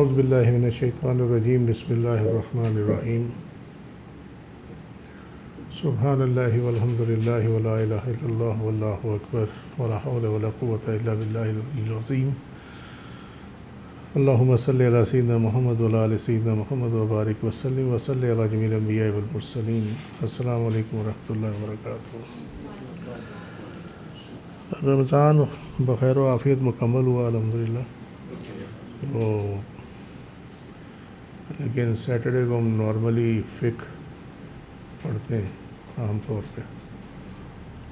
اعوذ باللہ من الشیطان الرجیم بسم اللہ الرحمن الرحیم سبحان اللہ والحمد للہ ولا الہ الا اللہ واللہ اکبر ولا حول ولا قوة الا باللہ العلی العظیم اللہم صلی علی سیدنا محمد وعلی آل سیدنا محمد وبارک وسلم وصلی علی جمیع الانبیاء والمرسلین۔ السلام علیکم ورحمۃ اللہ وبرکاتہ۔ رمضان بخیر و عافیت مکمل ہوا الحمدللہ، لیکن سیٹرڈے کو ہم نارملی فقہ پڑھتے ہیں عام طور پہ،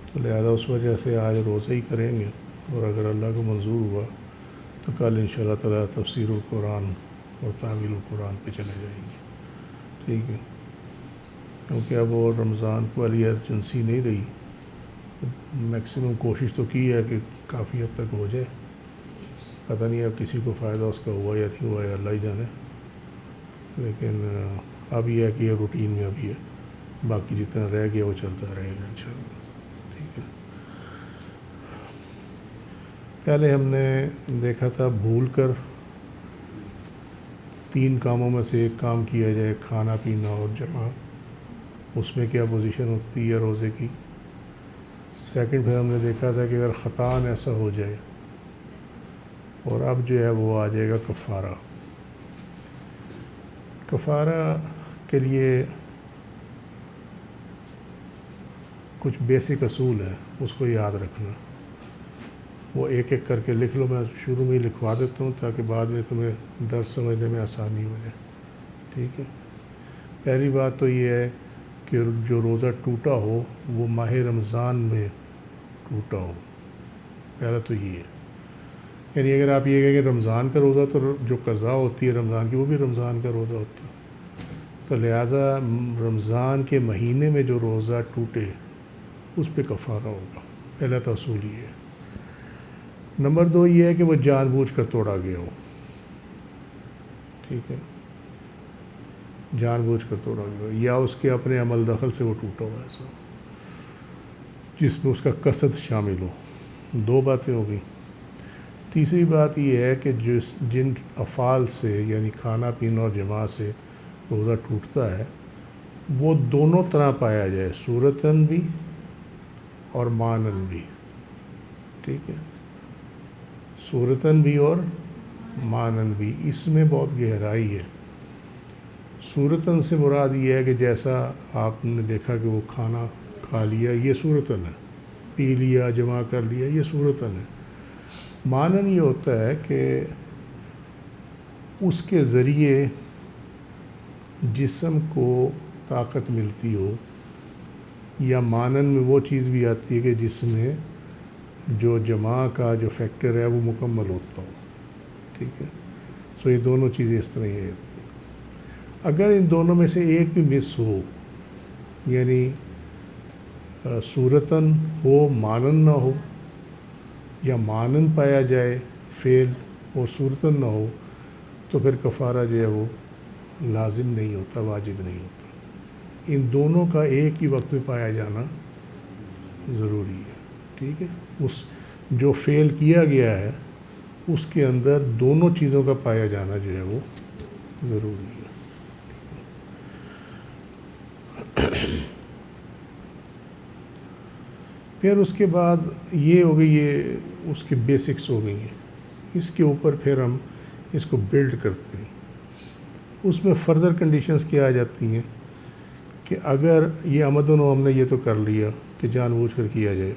تو لہذا اس وجہ سے آج روزہ ہی کریں گے، اور اگر اللہ کو منظور ہوا تو کل انشاءاللہ تعالیٰ تفسیر القرآن اور تعویل القرآن پہ چلے جائیں گے، ٹھیک ہے؟ کیونکہ اب وہ رمضان والی ایمرجنسی نہیں رہی، میکسیمم کوشش تو کی ہے کہ کافی حد تک ہو جائے، پتہ نہیں اب کسی کو فائدہ اس کا ہوا یا نہیں ہوا ہے، اللہ ہی جانے، لیکن اب یہ ہے کہ یہ روٹین میں ابھی ہے، باقی جتنا رہ گیا وہ چلتا رہے گا انشاءاللہ، ٹھیک ہے؟ پہلے ہم نے دیکھا تھا بھول کر 3 کاموں میں سے ایک کام کیا جائے، کھانا پینا اور جمع، اس میں کیا پوزیشن ہوتی ہے روزے کی۔ سیکنڈ پھر ہم نے دیکھا تھا کہ اگر خطاً ایسا ہو جائے، اور اب جو ہے وہ آ جائے گا کفارہ۔ کفارہ کے لیے کچھ بیسک اصول ہیں، اس کو یاد رکھنا، وہ ایک ایک کر کے لکھ لو، میں شروع میں ہی لکھوا دیتا ہوں تاکہ بعد میں تمہیں درس سمجھنے میں آسانی ہو جائے، ٹھیک ہے؟ پہلی بات تو یہ ہے کہ جو روزہ ٹوٹا ہو وہ ماہ رمضان میں ٹوٹا ہو، پہلا تو یہ ہے، یعنی اگر آپ یہ کہیں کہ رمضان کا روزہ، تو جو قضا ہوتی ہے رمضان کی وہ بھی رمضان کا روزہ ہوتا ہے، تو لہٰذا رمضان کے مہینے میں جو روزہ ٹوٹے اس پہ کفارہ ہوگا، پہلا تو اصول یہ ہے۔ نمبر 2 یہ ہے کہ وہ جان بوجھ کر توڑا گیا ہو، ٹھیک ہے؟ جان بوجھ کر توڑا گیا ہو، یا اس کے اپنے عمل دخل سے وہ ٹوٹا ہوا ایسا جس میں اس کا قصد شامل ہو۔ 2 باتیں ہو گئی۔ تیسری بات یہ ہے کہ جن افعال سے، یعنی کھانا پینا اور جماع سے روزہ ٹوٹتا ہے، وہ دونوں طرح پایا جائے، صورتاً بھی اور معناً بھی، ٹھیک ہے؟ صورتاً بھی اور معناً بھی، اس میں بہت گہرائی ہے۔ صورتاً سے مراد یہ ہے کہ جیسا آپ نے دیکھا کہ وہ کھانا کھا لیا، یہ صورتاً ہے، پی لیا، جمع کر لیا، یہ صورتاً ہے۔ معناً یہ ہوتا ہے کہ اس کے ذریعے جسم کو طاقت ملتی ہو، یا معناً میں وہ چیز بھی آتی ہے کہ جس میں جو جماع کا جو فیکٹر ہے وہ مکمل ہوتا ہو، ٹھیک ہے؟ سو یہ دونوں چیزیں اس طرح ہی ہیں۔ اگر ان دونوں میں سے ایک بھی مس ہو، یعنی صورتاً ہو معناً نہ ہو، یا معناً پایا جائے فعل اور صورتاً نہ ہو، تو پھر کفارہ جو ہے وہ لازم نہیں ہوتا، واجب نہیں ہوتا۔ ان دونوں کا ایک ہی وقت میں پایا جانا ضروری ہے، ٹھیک ہے؟ اس جو فعل کیا گیا ہے اس کے اندر دونوں چیزوں کا پایا جانا جو ہے وہ ضروری ہے۔ پھر اس کے بعد یہ ہو گئی، یہ اس کے بیسکس ہو گئی ہیں، اس کے اوپر پھر ہم اس کو بلڈ کرتے ہیں۔ اس میں فردر کنڈیشنز کیا آ جاتی ہیں کہ اگر یہ آمدن ہم نے یہ تو کر لیا کہ جان بوجھ کر کیا جائے،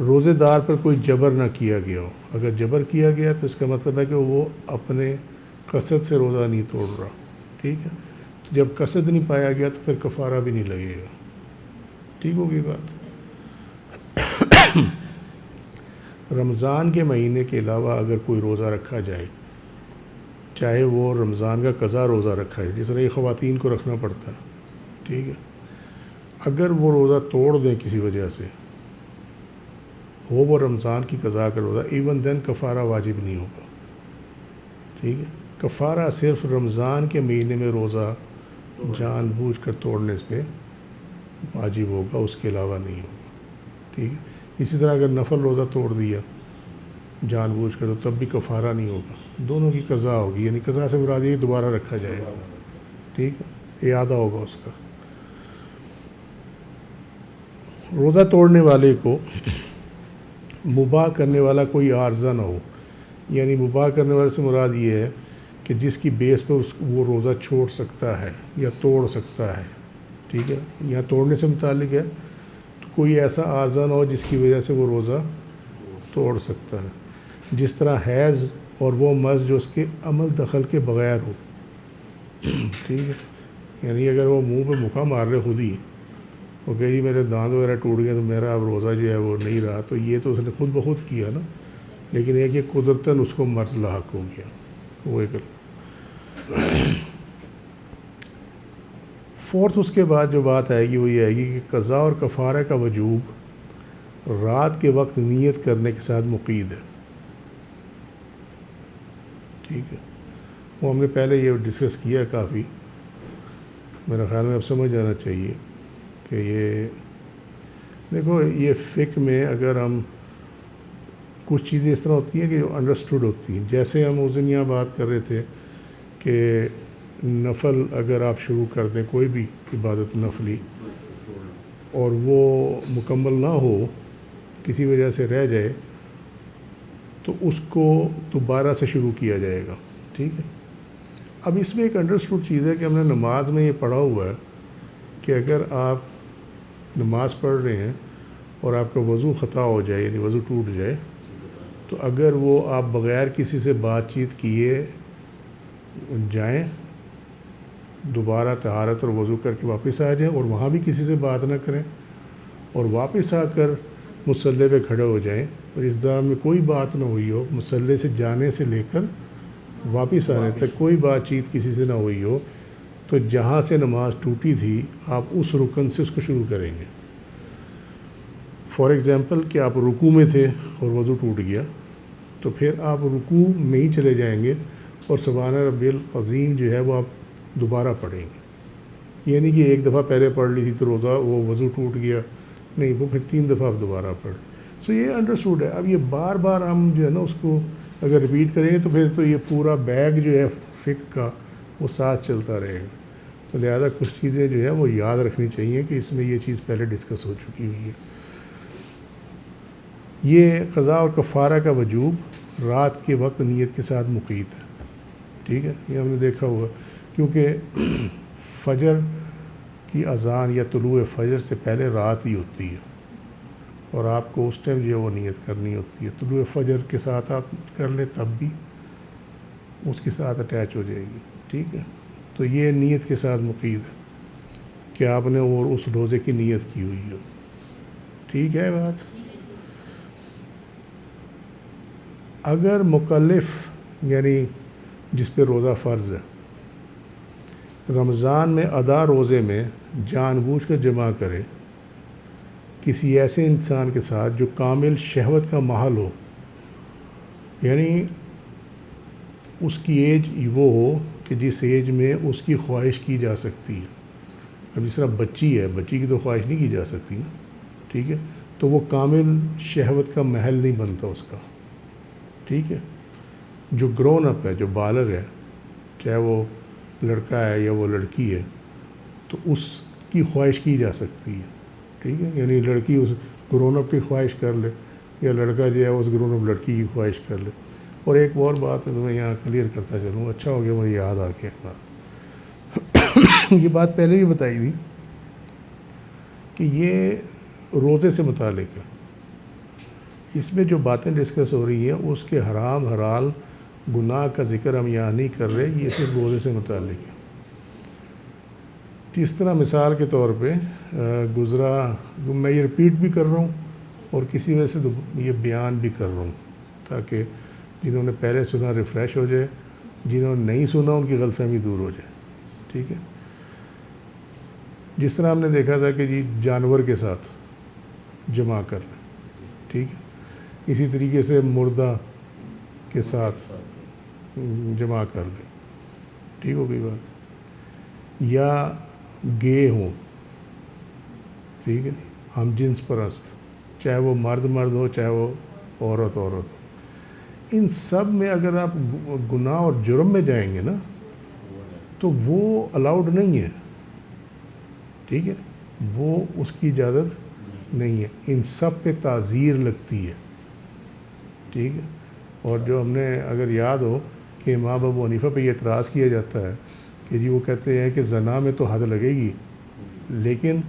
روزے دار پر کوئی جبر نہ کیا گیا ہو، اگر جبر کیا گیا تو اس کا مطلب ہے کہ وہ اپنے قصد سے روزہ نہیں توڑ رہا، ٹھیک ہے؟ تو جب قصد نہیں پایا گیا تو پھر کفارہ بھی نہیں لگے گا، ٹھیک ہوگی بات؟ رمضان کے مہینے کے علاوہ اگر کوئی روزہ رکھا جائے، چاہے وہ رمضان کا قضا روزہ رکھا ہے، جس طرح یہ خواتین کو رکھنا پڑتا ہے، ٹھیک ہے؟ اگر وہ روزہ توڑ دیں کسی وجہ سے، ہو وہ رمضان کی قضا کا روزہ، ایون دین کفارہ واجب نہیں ہوگا، ٹھیک ہے؟ کفارہ صرف رمضان کے مہینے میں روزہ جان بوجھ کر توڑنے پہ واجب ہوگا، اس کے علاوہ نہیں ہوگا، ٹھیک ہے؟ اسی طرح اگر نفل روزہ توڑ دیا جان بوجھ کر تو تب بھی کفارہ نہیں ہوگا، دونوں کی قضا ہوگی، یعنی قضا سے مراد یہ دوبارہ رکھا جائے گا، ٹھیک ہے، اعادہ ہوگا اس کا۔ روزہ توڑنے والے کو مباح کرنے والا کوئی عارضہ نہ ہو، یعنی مباح کرنے والے سے مراد یہ ہے کہ جس کی بیس پر وہ روزہ چھوڑ سکتا ہے یا توڑ سکتا ہے، ٹھیک ہے، یا توڑنے سے متعلق ہے تو کوئی ایسا عارضہ نہ ہو جس کی وجہ سے وہ روزہ توڑ سکتا ہے، جس طرح حیض اور وہ مرض جو اس کے عمل دخل کے بغیر ہو، ٹھیک ہے، یعنی اگر وہ منہ پہ مکہ مار رہے خود ہی، وہ کہ جی میرے دانت وغیرہ ٹوٹ گئے تو میرا اب روزہ جو ہے وہ نہیں رہا، تو یہ تو اس نے خود بخود کیا نا، لیکن ایک یہ قدرتاً اس کو مرض لاحق ہو گیا، وہ ایک۔ فورتھ اس کے بعد جو بات آئے گی وہ یہ آئے گی کہ قضا اور کفارہ کا وجوب رات کے وقت نیت کرنے کے ساتھ مقید ہے، ٹھیک ہے، وہ ہم نے پہلے یہ ڈسکس کیا کافی، میرا خیال میں اب سمجھ جانا چاہیے کہ یہ دیکھو یہ فقہ میں اگر ہم کچھ چیزیں اس طرح ہوتی ہیں کہ جو انڈرسٹوڈ ہوتی ہیں، جیسے ہم اس دن یہاں بات کر رہے تھے کہ نفل اگر آپ شروع کر دیں کوئی بھی عبادت نفلی اور وہ مکمل نہ ہو، کسی وجہ سے رہ جائے، تو اس کو دوبارہ سے شروع کیا جائے گا، ٹھیک ہے۔ اب اس میں ایک انڈرسٹوڈ چیز ہے کہ ہم نے نماز میں یہ پڑھا ہوا ہے کہ اگر آپ نماز پڑھ رہے ہیں اور آپ کا وضو خطا ہو جائے، یعنی وضو ٹوٹ جائے، تو اگر وہ آپ بغیر کسی سے بات چیت کیے جائیں، دوبارہ طہارت اور وضو کر کے واپس آ جائیں اور وہاں بھی کسی سے بات نہ کریں، اور واپس آ کر مصلی پہ کھڑے ہو جائیں اور اس دوران میں کوئی بات نہ ہوئی ہو، مصلی سے جانے سے لے کر واپس آنے تک کوئی بات چیت کسی سے نہ ہوئی ہو، تو جہاں سے نماز ٹوٹی تھی آپ اس رکن سے اس کو شروع کریں گے۔ فار ایگزامپل کہ آپ رکوع میں تھے اور وضو ٹوٹ گیا، تو پھر آپ رکوع میں ہی چلے جائیں گے اور سبحان ربی العظیم جو ہے وہ آپ دوبارہ پڑھیں گے، یعنی کہ ایک دفعہ پہلے پڑھ لی تھی تو روزہ وہ وضو ٹوٹ گیا نہیں، وہ پھر 3 دفعہ آپ دوبارہ پڑھ۔ سو یہ انڈرسٹوڈ ہے۔ اب یہ بار بار ہم جو ہے نا اس کو اگر ریپیٹ کریں گے تو پھر تو یہ پورا بیگ جو ہے فقہ کا وہ ساتھ چلتا رہے گا، تو لہذا کچھ چیزیں جو ہے وہ یاد رکھنی چاہیے کہ اس میں یہ چیز پہلے ڈسکس ہو چکی ہوئی ہے۔ یہ قضا اور کفارہ کا وجوب رات کے وقت نیت کے ساتھ مقید ہے، ٹھیک ہے، یہ ہم نے دیکھا ہوا، کیونکہ فجر کی اذان یا طلوع فجر سے پہلے رات ہی ہوتی ہے اور آپ کو اس ٹائم جو ہے وہ نیت کرنی ہوتی ہے، طلوع فجر کے ساتھ آپ کر لیں تب بھی اس کے ساتھ اٹیچ ہو جائے گی، ٹھیک ہے، تو یہ نیت کے ساتھ مقید ہے کہ آپ نے اور اس روزے کی نیت کی ہوئی ہو، ٹھیک ہے بات۔ اگر مکلف یعنی جس پہ روزہ فرض ہے رمضان میں ادا روزے میں جان بوجھ کر جمع کرے کسی ایسے انسان کے ساتھ جو کامل شہوت کا ماحول ہو، یعنی اس کی ایج وہ ہو کہ جس ایج میں اس کی خواہش کی جا سکتی ہے، اب جس طرح بچی ہے، بچی کی تو خواہش نہیں کی جا سکتی نا، ٹھیک ہے، تو وہ کامل شہوت کا محل نہیں بنتا اس کا، ٹھیک ہے۔ جو گرون اپ ہے، جو بالغ ہے، چاہے وہ لڑکا ہے یا وہ لڑکی ہے، تو اس کی خواہش کی جا سکتی ہے، ٹھیک ہے، یعنی لڑکی اس گرون اپ کی خواہش کر لے یا لڑکا جو ہے اس گرون اپ لڑکی کی خواہش کر لے۔ اور ایک اور بات ہے تو میں یہاں کلیئر کرتا چلوں، اچھا ہو گیا مجھے یاد آ کے ایک بات یہ بات پہلے بھی بتائی تھی کہ یہ روزے سے متعلق ہے، اس میں جو باتیں ڈسکس ہو رہی ہیں اس کے حرام حلال گناہ کا ذکر ہم یہاں نہیں کر رہے، یہ صرف روزے سے متعلق ہے۔ جس طرح مثال کے طور پہ گزرا، میں یہ ریپیٹ بھی کر رہا ہوں اور کسی وجہ سے یہ بیان بھی کر رہا ہوں تاکہ جنہوں نے پہلے سنا ریفریش ہو جائے، جنہوں نے نہیں سنا ان کی غلط فہمی دور ہو جائے، ٹھیک ہے۔ جس طرح ہم نے دیکھا تھا کہ جی جانور کے ساتھ جمع کر لیں، ٹھیک ہے، اسی طریقے سے مردہ کے ساتھ جمع کر لیں، ٹھیک ہو گئی بات، یا گے ہوں، ٹھیک ہے، ہم جنس پرست، چاہے وہ مرد مرد ہو چاہے وہ عورت عورت ہو، ان سب میں اگر آپ گناہ اور جرم میں جائیں گے نا تو وہ الاؤڈ نہیں ہے، ٹھیک ہے، وہ اس کی اجازت نہیں ہے، ان سب پہ تعزیر لگتی ہے، ٹھیک ہے۔ اور جو ہم نے اگر یاد ہو کہ امام ابو حنیفہ پہ یہ اعتراض کیا جاتا ہے کہ جی وہ کہتے ہیں کہ زنا میں تو حد لگے گی لیکن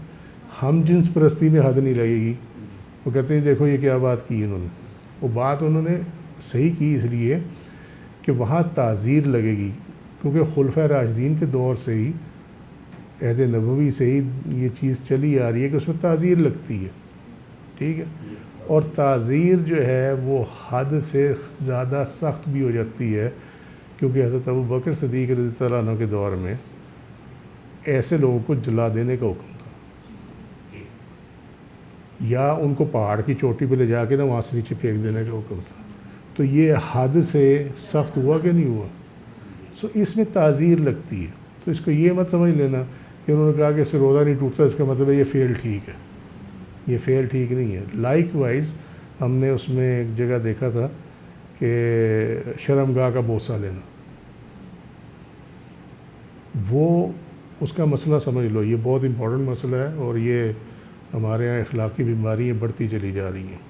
ہم جنس پرستی میں حد نہیں لگے گی، وہ کہتے ہیں دیکھو یہ کیا بات کی انہوں نے، وہ بات انہوں نے صحیح کی اس لیے کہ وہاں تعزیر لگے گی، کیونکہ خلفۂ راشدین کے دور سے ہی، عہد نبوی سے ہی یہ چیز چلی آ رہی ہے کہ اس میں تعزیر لگتی ہے، ٹھیک ہے۔ اور تعزیر جو ہے وہ حد سے زیادہ سخت بھی ہو جاتی ہے، کیونکہ حضرت ابو بکر صدیق رضی اللہ عنہ کے دور میں ایسے لوگوں کو جلا دینے کا حکم تھا، یا ان کو پہاڑ کی چوٹی پہ لے جا کے نا وہاں سے نیچے پھینک دینے کا حکم تھا، تو یہ حد سے سخت ہوا کہ نہیں ہوا؟ سو اس میں تعزیر لگتی ہے، تو اس کو یہ مت سمجھ لینا کہ انہوں نے کہا کہ اس سے روزہ نہیں ٹوٹتا، اس کا مطلب ہے یہ فعل ٹھیک ہے، یہ فعل ٹھیک نہیں ہے۔ لائک وائز ہم نے اس میں ایک جگہ دیکھا تھا کہ شرمگاہ کا بوسہ لینا، وہ اس کا مسئلہ سمجھ لو، یہ بہت امپورٹنٹ مسئلہ ہے، اور یہ ہمارے یہاں اخلاقی بیماریاں بڑھتی چلی جا رہی ہیں،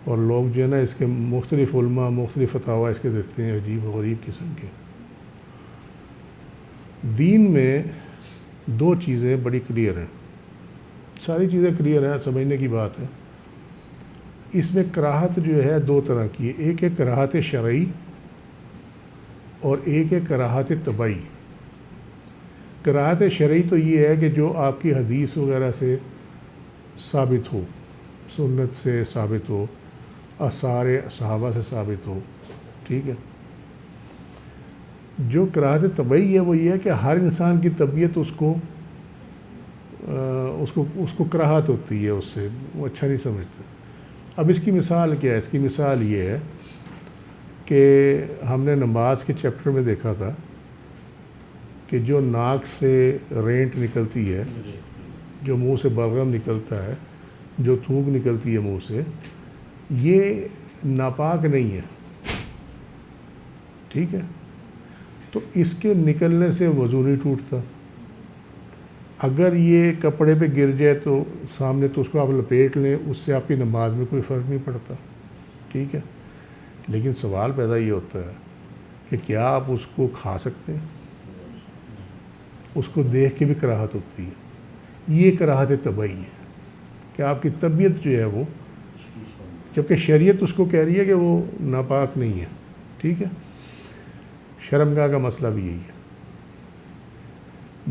اور لوگ جو ہے نا اس کے مختلف علماء مختلف فتاویٰ اس کے دیتے ہیں عجیب و غریب قسم کے۔ دین میں دو چیزیں بڑی کلیئر ہیں، ساری چیزیں کلیئر ہیں، سمجھنے کی بات ہے۔ اس میں کراہت جو ہے دو طرح کی ہے، ایک ہے کراہت شرعی اور ایک ہے کراہت طبعی۔ کراہت شرعی تو یہ ہے کہ جو آپ کی حدیث وغیرہ سے ثابت ہو، سنت سے ثابت ہو، آثار صحابہ سے ثابت ہو، ٹھیک ہے۔ جو کراہت طبعی ہے وہ یہ ہے کہ ہر انسان کی طبیعت اس کو کراہت ہوتی ہے، اس سے وہ اچھا نہیں سمجھتا۔ اب اس کی مثال کیا ہے؟ اس کی مثال یہ ہے کہ ہم نے نماز کے چیپٹر میں دیکھا تھا کہ جو ناک سے رینٹ نکلتی ہے، جو منہ سے بلغم نکلتا ہے، جو تھوک نکلتی ہے منہ سے، یہ ناپاک نہیں ہے، ٹھیک ہے۔ تو اس کے نکلنے سے وضو نہیں ٹوٹتا، اگر یہ کپڑے پہ گر جائے تو سامنے تو اس کو آپ لپیٹ لیں، اس سے آپ کی نماز میں کوئی فرق نہیں پڑتا، ٹھیک ہے۔ لیکن سوال پیدا یہ ہوتا ہے کہ کیا آپ اس کو کھا سکتے ہیں؟ اس کو دیکھ کے بھی کراہت ہوتی ہے، یہ کراہت طبعی ہے کہ آپ کی طبیعت جو ہے وہ، جبکہ شریعت اس کو کہہ رہی ہے کہ وہ ناپاک نہیں ہے، ٹھیک ہے۔ شرمگاہ کا مسئلہ بھی یہی ہے،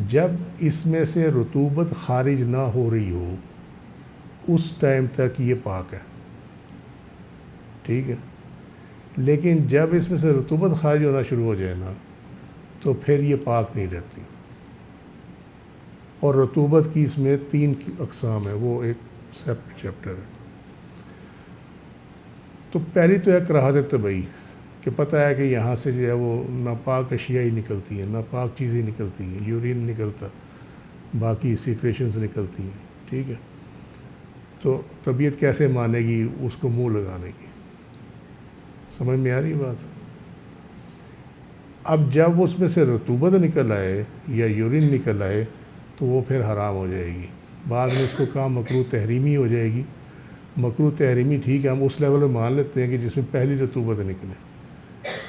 جب اس میں سے رطوبت خارج نہ ہو رہی ہو اس ٹائم تک یہ پاک ہے، ٹھیک ہے۔ لیکن جب اس میں سے رطوبت خارج ہونا شروع ہو جائے نا تو پھر یہ پاک نہیں رہتی، اور رطوبت کی اس میں 3 اقسام ہے، وہ ایک سیپریٹ چیپٹر ہے۔ تو پہلی تو ہے کراہت طبعی، کہ پتہ ہے کہ یہاں سے جو ہے وہ ناپاک اشیاء ہی نکلتی ہیں، ناپاک چیزیں نکلتی ہیں، یورین نکلتا، باقی سیکریشنز نکلتی ہیں، ٹھیک ہے۔ تو طبیعت کیسے مانے گی اس کو منہ لگانے کی؟ سمجھ میں آ رہی بات؟ اب جب اس میں سے رطوبت نکل آئے یا یورین نکل آئے تو وہ پھر حرام ہو جائے گی، بعد میں اس کو کہا مکروہ تحریمی ہو جائے گی۔ مکروہ تحریمی ٹھیک ہے، ہم اس لیول میں مان لیتے ہیں کہ جس میں پہلی رطوبت نکلے،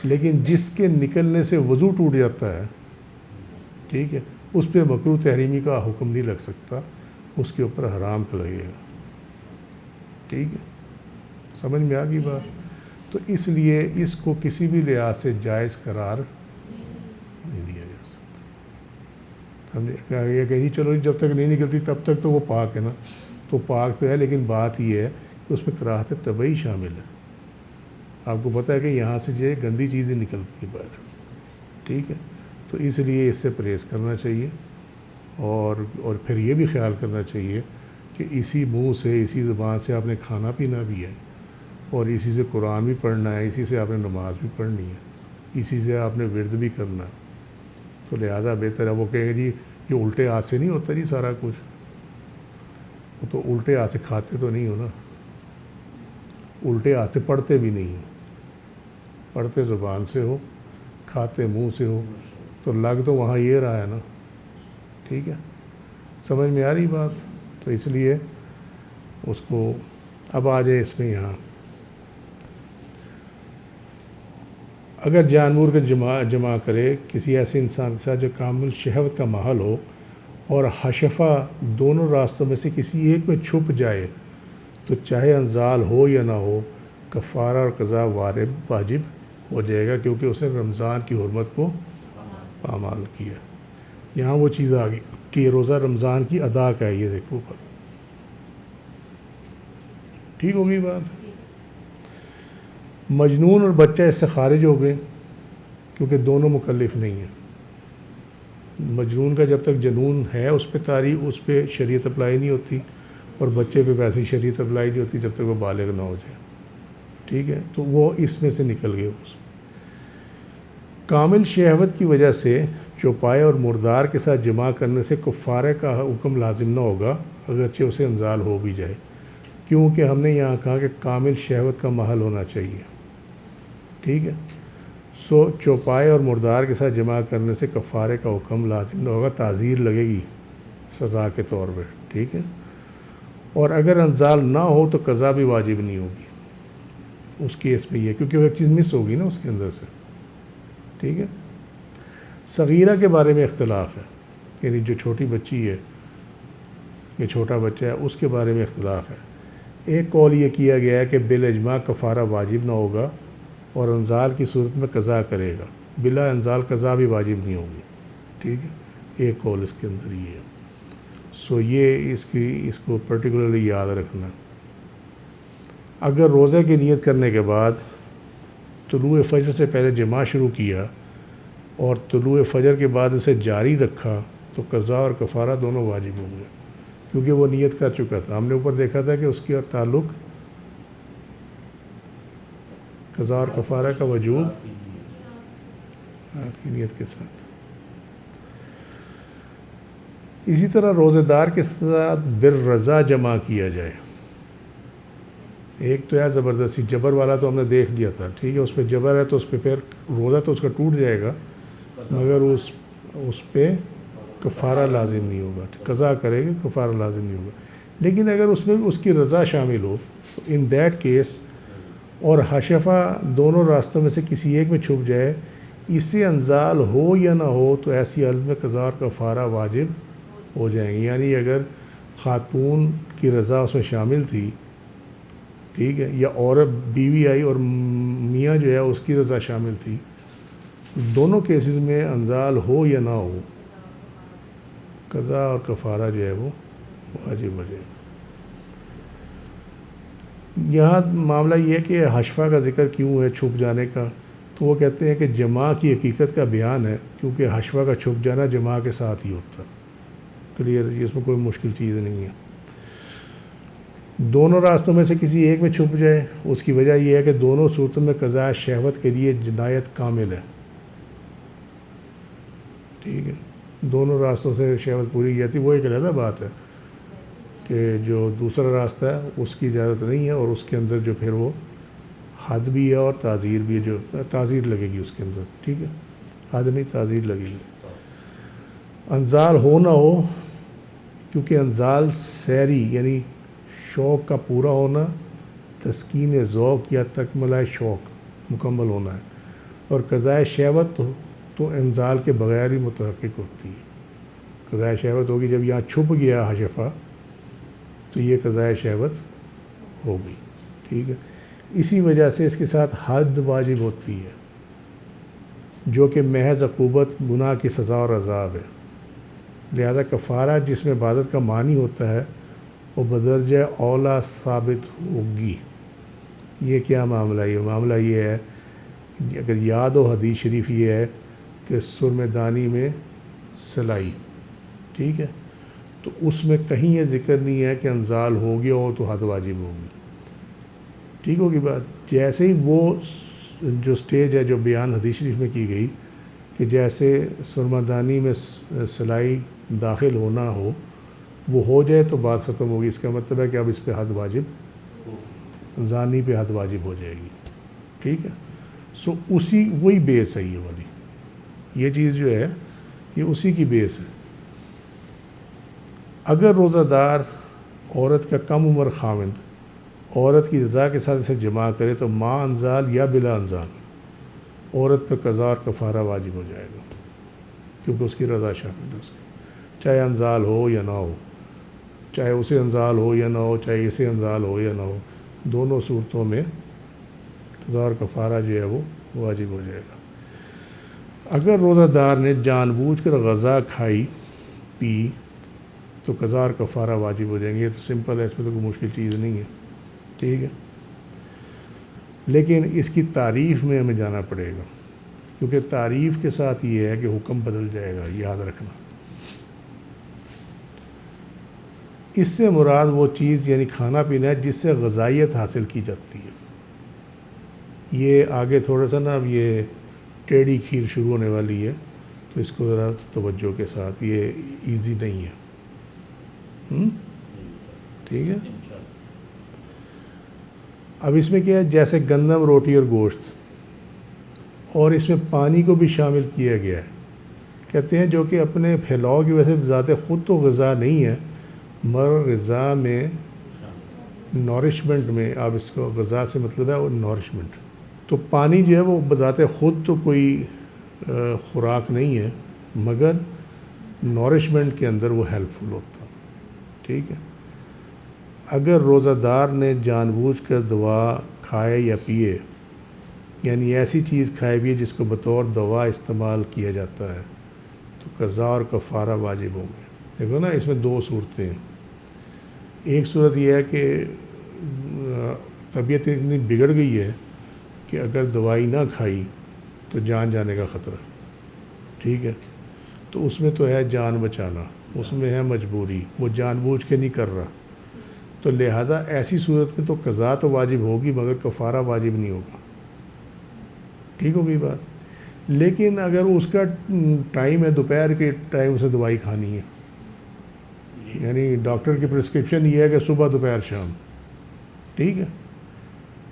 لیکن جس کے نکلنے سے وضو ٹوٹ جاتا ہے، ٹھیک ہے، اس پہ مکروہ تحریمی کا حکم نہیں لگ سکتا، اس کے اوپر حرام کا لگے گا، ٹھیک ہے۔ سمجھ میں آ گئی بات؟ تو اس لیے اس کو کسی بھی لحاظ سے جائز قرار نہیں دیا جا سکتا۔ ہم یہ کہ نہیں چلو جب تک نہیں نکلتی تب تک تو وہ پاک ہے نا، تو پاک تو ہے، لیکن بات یہ ہے کہ اس میں کراہت طبعی شامل ہے۔ آپ کو پتہ ہے کہ یہاں سے جو ہے گندی چیزیں نکلتی ہیں باہر، ٹھیک ہے۔ تو اس لیے اس سے پرہیز کرنا چاہیے، اور پھر یہ بھی خیال کرنا چاہیے کہ اسی منہ سے، اسی زبان سے آپ نے کھانا پینا بھی ہے، اور اسی سے قرآن بھی پڑھنا ہے، اسی سے آپ نے نماز بھی پڑھنی ہے، اسی سے آپ نے ورد بھی کرنا ہے۔ تو لہٰذا بہتر ہے، وہ کہے جی یہ الٹے ہاتھ سے نہیں ہوتا جی سارا کچھ، وہ تو الٹے ہاتھ سے کھاتے تو نہیں ہو نا، الٹے ہاتھ سے پڑھتے بھی نہیں ہیں، پڑھتے زبان سے ہو، کھاتے منہ سے ہو، تو لگ تو وہاں یہ رہا ہے نا. ٹھیک ہے، سمجھ میں آ رہی بات؟ تو اس لیے اس کو اب آ جائے اس میں یہاں. اگر جانور کا جمع کرے کسی ایسے انسان کے ساتھ جو کامل شہوت کا ماحول ہو اور حشفہ دونوں راستوں میں سے کسی ایک میں چھپ جائے تو چاہے انزال ہو یا نہ ہو کفارہ اور قضا واجب ہو جائے گا، کیونکہ اس نے رمضان کی حرمت کو پامال کیا. یہاں وہ چیز آ گئی کہ یہ روزہ رمضان کی ادا کا ہے. یہ دیکھو اوپر ٹھیک ہوگی بات. مجنون اور بچہ اس سے خارج ہو گئے کیونکہ دونوں مکلف نہیں ہیں. مجنون کا جب تک جنون ہے اس پہ شریعت اپلائی نہیں ہوتی، اور بچے پہ ویسی شریعت اپلائی نہیں ہوتی جب تک وہ بالغ نہ ہو جائے. ٹھیک ہے، تو وہ اس میں سے نکل گئے. کامل شہوت کی وجہ سے چوپائے اور مردار کے ساتھ جمع کرنے سے کفارے کا حکم لازم نہ ہوگا اگرچہ اسے انزال ہو بھی جائے، کیونکہ ہم نے یہاں کہا کہ کامل شہوت کا محل ہونا چاہیے. ٹھیک ہے، چوپائے اور مردار کے ساتھ جمع کرنے سے کفارے کا حکم لازم نہ ہوگا، تعزیر لگے گی سزا کے طور پہ. ٹھیک ہے، اور اگر انزال نہ ہو تو قضا بھی واجب نہیں ہوگی اس کیس میں، یہ کیونکہ وہ ایک چیز مس ہوگی نا اس کے اندر سے. ٹھیک ہے. صغیرہ کے بارے میں اختلاف ہے، یعنی جو چھوٹی بچی ہے یا چھوٹا بچہ ہے اس کے بارے میں اختلاف ہے. ایک قول یہ کیا گیا ہے کہ بالاجماع کفارہ واجب نہ ہوگا اور انزال کی صورت میں قضا کرے گا، بلا انزال قضا بھی واجب نہیں ہوگی. ٹھیک ہے، ایک قول اس کے اندر یہ ہے. یہ اس کو پرٹیکولرلی یاد رکھنا. اگر روزے کی نیت کرنے کے بعد طلوع فجر سے پہلے جمع شروع کیا اور طلوع فجر کے بعد اسے جاری رکھا تو قضا اور کفارہ دونوں واجب ہوں گے، کیونکہ وہ نیت کر چکا تھا. ہم نے اوپر دیکھا تھا کہ اس کا تعلق قضا اور کفارہ کا وجوب آپ کی نیت کے ساتھ. اسی طرح روزہ دار کے ساتھ بالرضا جمع کیا جائے. ایک تو ہے زبردستی، جبر والا تو ہم نے دیکھ لیا تھا. ٹھیک ہے، اس پہ جبر ہے تو اس پہ پھر روزہ تو اس کا ٹوٹ جائے گا، مگر اس پہ کفارہ لازم نہیں ہوگا. قضا کرے گا، کفارہ لازم نہیں ہوگا. لیکن اگر اس میں اس کی رضا شامل ہو تو ان دیٹ کیس اور حشفہ دونوں راستوں میں سے کسی ایک میں چھپ جائے، اس سے انزال ہو یا نہ ہو تو ایسی حالت میں قضا اور کفارہ واجب ہو جائیں گے. یعنی اگر خاتون کی رضا اس میں شامل تھی، ٹھیک ہے، یا عورت بیوی آئی اور میاں جو ہے اس کی رضا شامل تھی، دونوں کیسز میں انزال ہو یا نہ ہو قضا اور کفارہ جو ہے وہ واجب ہو جائے گا. یہاں معاملہ یہ ہے کہ حشفہ کا ذکر کیوں ہے چھپ جانے کا، تو وہ کہتے ہیں کہ جماع کی حقیقت کا بیان ہے، کیونکہ حشفہ کا چھپ جانا جماع کے ساتھ ہی ہوتا. کلیئر، اس میں کوئی مشکل چیز نہیں ہے. دونوں راستوں میں سے کسی ایک میں چھپ جائے، اس کی وجہ یہ ہے کہ دونوں صورتوں میں قضاء شہوت کے لیے جنایت کامل ہے. ٹھیک ہے، دونوں راستوں سے شہوت پوری کی جاتی. وہ ایک علیحدہ بات ہے کہ جو دوسرا راستہ ہے اس کی اجازت نہیں ہے، اور اس کے اندر جو پھر وہ حد بھی ہے اور تعزیر بھی ہے، جو تعزیر لگے گی اس کے اندر. ٹھیک ہے، حد نہیں، تعزیر لگے گی. انزال ہو نہ ہو، کیونکہ انزال سیری یعنی شوق کا پورا ہونا، تسکین ذوق یا تکملہ شوق مکمل ہونا ہے، اور قضاء شہوت تو انزال کے بغیر ہی متحقق ہوتی ہے. قضاء شہوت ہوگی جب یہاں چھپ گیا حشفہ تو یہ قضاء شہوت ہوگی. ٹھیک ہے، اسی وجہ سے اس کے ساتھ حد واجب ہوتی ہے، جو کہ محض عقوبت گناہ کی سزا اور عذاب ہے. لہذا کفارہ جس میں عبادت کا معنی ہوتا ہے وہ بدرجہ اولا ثابت ہوگی. یہ کیا معاملہ ہے؟ معاملہ یہ ہے، اگر یاد ہو حدیث شریف یہ ہے کہ سرمہ دانی میں سلائی، ٹھیک ہے، تو اس میں کہیں یہ ذکر نہیں ہے کہ انزال ہو گیا ہو تو حد واجب ہوگی. ٹھیک ہوگی بات. جیسے ہی وہ جو سٹیج ہے جو بیان حدیث شریف میں کی گئی کہ جیسے سرمہ دانی میں سلائی داخل ہونا وہ ہو جائے تو بات ختم ہوگی. اس کا مطلب ہے کہ اب اس پہ حد واجب، زانی پہ حد واجب ہو جائے گی. ٹھیک ہے، سو اسی وہی بیس ہے یہ والی، یہ چیز جو ہے یہ اسی کی بیس ہے۔ اگر روزہ دار عورت کا کم عمر خاوند عورت کی رضا کے ساتھ اسے جمع کرے تو ما انزال یا بلا انزال عورت پر قضا اور کفارہ واجب ہو جائے گا، کیونکہ اس کی رضا شامل ہے اس کی، چاہے انزال ہو یا نہ ہو، چاہے اسے انزال ہو یا نہ ہو، چاہے اسے انزال ہو یا نہ ہو، دونوں صورتوں میں قضا اور کفارہ جو ہے وہ واجب ہو جائے گا۔ اگر روزہ دار نے جان بوجھ کر غذا کھائی پی تو قضا اور کفارہ واجب ہو جائیں گے۔ یہ تو سمپل ہے، اس میں تو کوئی مشکل چیز نہیں ہے، ٹھیک ہے۔ لیکن اس کی تعریف میں ہمیں جانا پڑے گا، کیونکہ تعریف کے ساتھ یہ ہے کہ حکم بدل جائے گا، یاد رکھنا۔ اس سے مراد وہ چیز یعنی کھانا پینا ہے جس سے غذائیت حاصل کی جاتی ہے۔ یہ آگے تھوڑا سا نا اب یہ ٹیڑھی کھیر شروع ہونے والی ہے، تو اس کو ذرا توجہ کے ساتھ، یہ ایزی نہیں ہے، ٹھیک ہے۔ اب اس میں کیا ہے، جیسے گندم، روٹی اور گوشت، اور اس میں پانی کو بھی شامل کیا گیا ہے۔ کہتے ہیں جو کہ اپنے پھیلاؤ کی وجہ سے ذات خود تو غذا نہیں ہے، مگر غذا میں نورشمنٹ میں، آپ اس کو غذا سے مطلب ہے وہ نورشمنٹ، تو پانی جو ہے وہ بذات خود تو کوئی خوراک نہیں ہے، مگر نورشمنٹ کے اندر وہ ہیلپ فل ہوتا، ٹھیک ہے۔ اگر روزہ دار نے جان بوجھ کر دوا کھائے یا پیے، یعنی ایسی چیز کھائے بھی جس کو بطور دوا استعمال کیا جاتا ہے، تو قضا اور کفارہ واجب ہوں گے۔ دیکھو نا، اس میں دو صورتیں ہیں۔ ایک صورت یہ ہے کہ طبیعت اتنی بگڑ گئی ہے کہ اگر دوائی نہ کھائی تو جان جانے کا خطرہ، ٹھیک ہے، تو اس میں تو ہے جان بچانا، اس میں ہے مجبوری، وہ جان بوجھ کے نہیں کر رہا، تو لہٰذا ایسی صورت میں تو قضا تو واجب ہوگی مگر کفارہ واجب نہیں ہوگا، ٹھیک ہوگی بات۔ لیکن اگر اس کا ٹائم ہے دوپہر کے ٹائم سے دوائی کھانی ہے، یعنی ڈاکٹر کی پرسکرپشن یہ ہے کہ صبح دوپہر شام، ٹھیک ہے،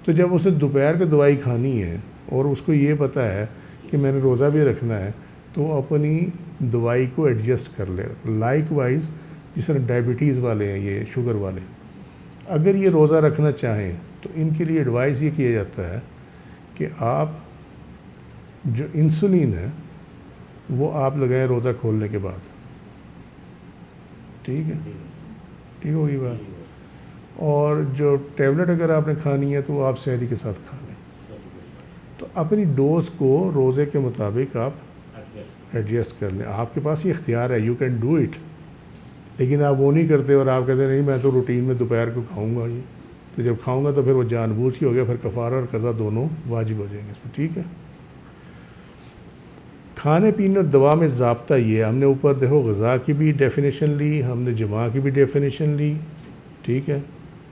تو جب اسے دوپہر کو دوائی کھانی ہے اور اس کو یہ پتہ ہے کہ میں نے روزہ بھی رکھنا ہے، تو وہ اپنی دوائی کو ایڈجسٹ کر لے۔ لائک وائز جس طرح ڈائبٹیز والے ہیں، یہ شوگر والے، اگر یہ روزہ رکھنا چاہیں تو ان کے لیے ایڈوائز یہ کیا جاتا ہے کہ آپ جو انسولین ہے وہ آپ لگائیں روزہ کھولنے کے بعد، ٹھیک ہے، ٹھیک ہوگی بات۔ اور جو ٹیبلٹ اگر آپ نے کھانی ہے تو وہ آپ سحری کے ساتھ کھا لیں، تو اپنی ڈوز کو روزے کے مطابق آپ ایڈجسٹ کر لیں۔ آپ کے پاس یہ اختیار ہے، یو کین ڈو اٹ، لیکن آپ وہ نہیں کرتے اور آپ کہتے ہیں نہیں میں تو روٹین میں دوپہر کو کھاؤں گا، یہ تو جب کھاؤں گا تو پھر وہ جان بوجھ کے ہو گیا، پھر کفارہ اور قضا دونوں واجب ہو جائیں گے اس میں، ٹھیک ہے۔ کھانے پینے اور دوا میں ضابطہ یہ ہے، ہم نے اوپر دیکھو غذا کی بھی ڈیفینیشن لی، ہم نے جماع کی بھی ڈیفینیشن لی، ٹھیک ہے،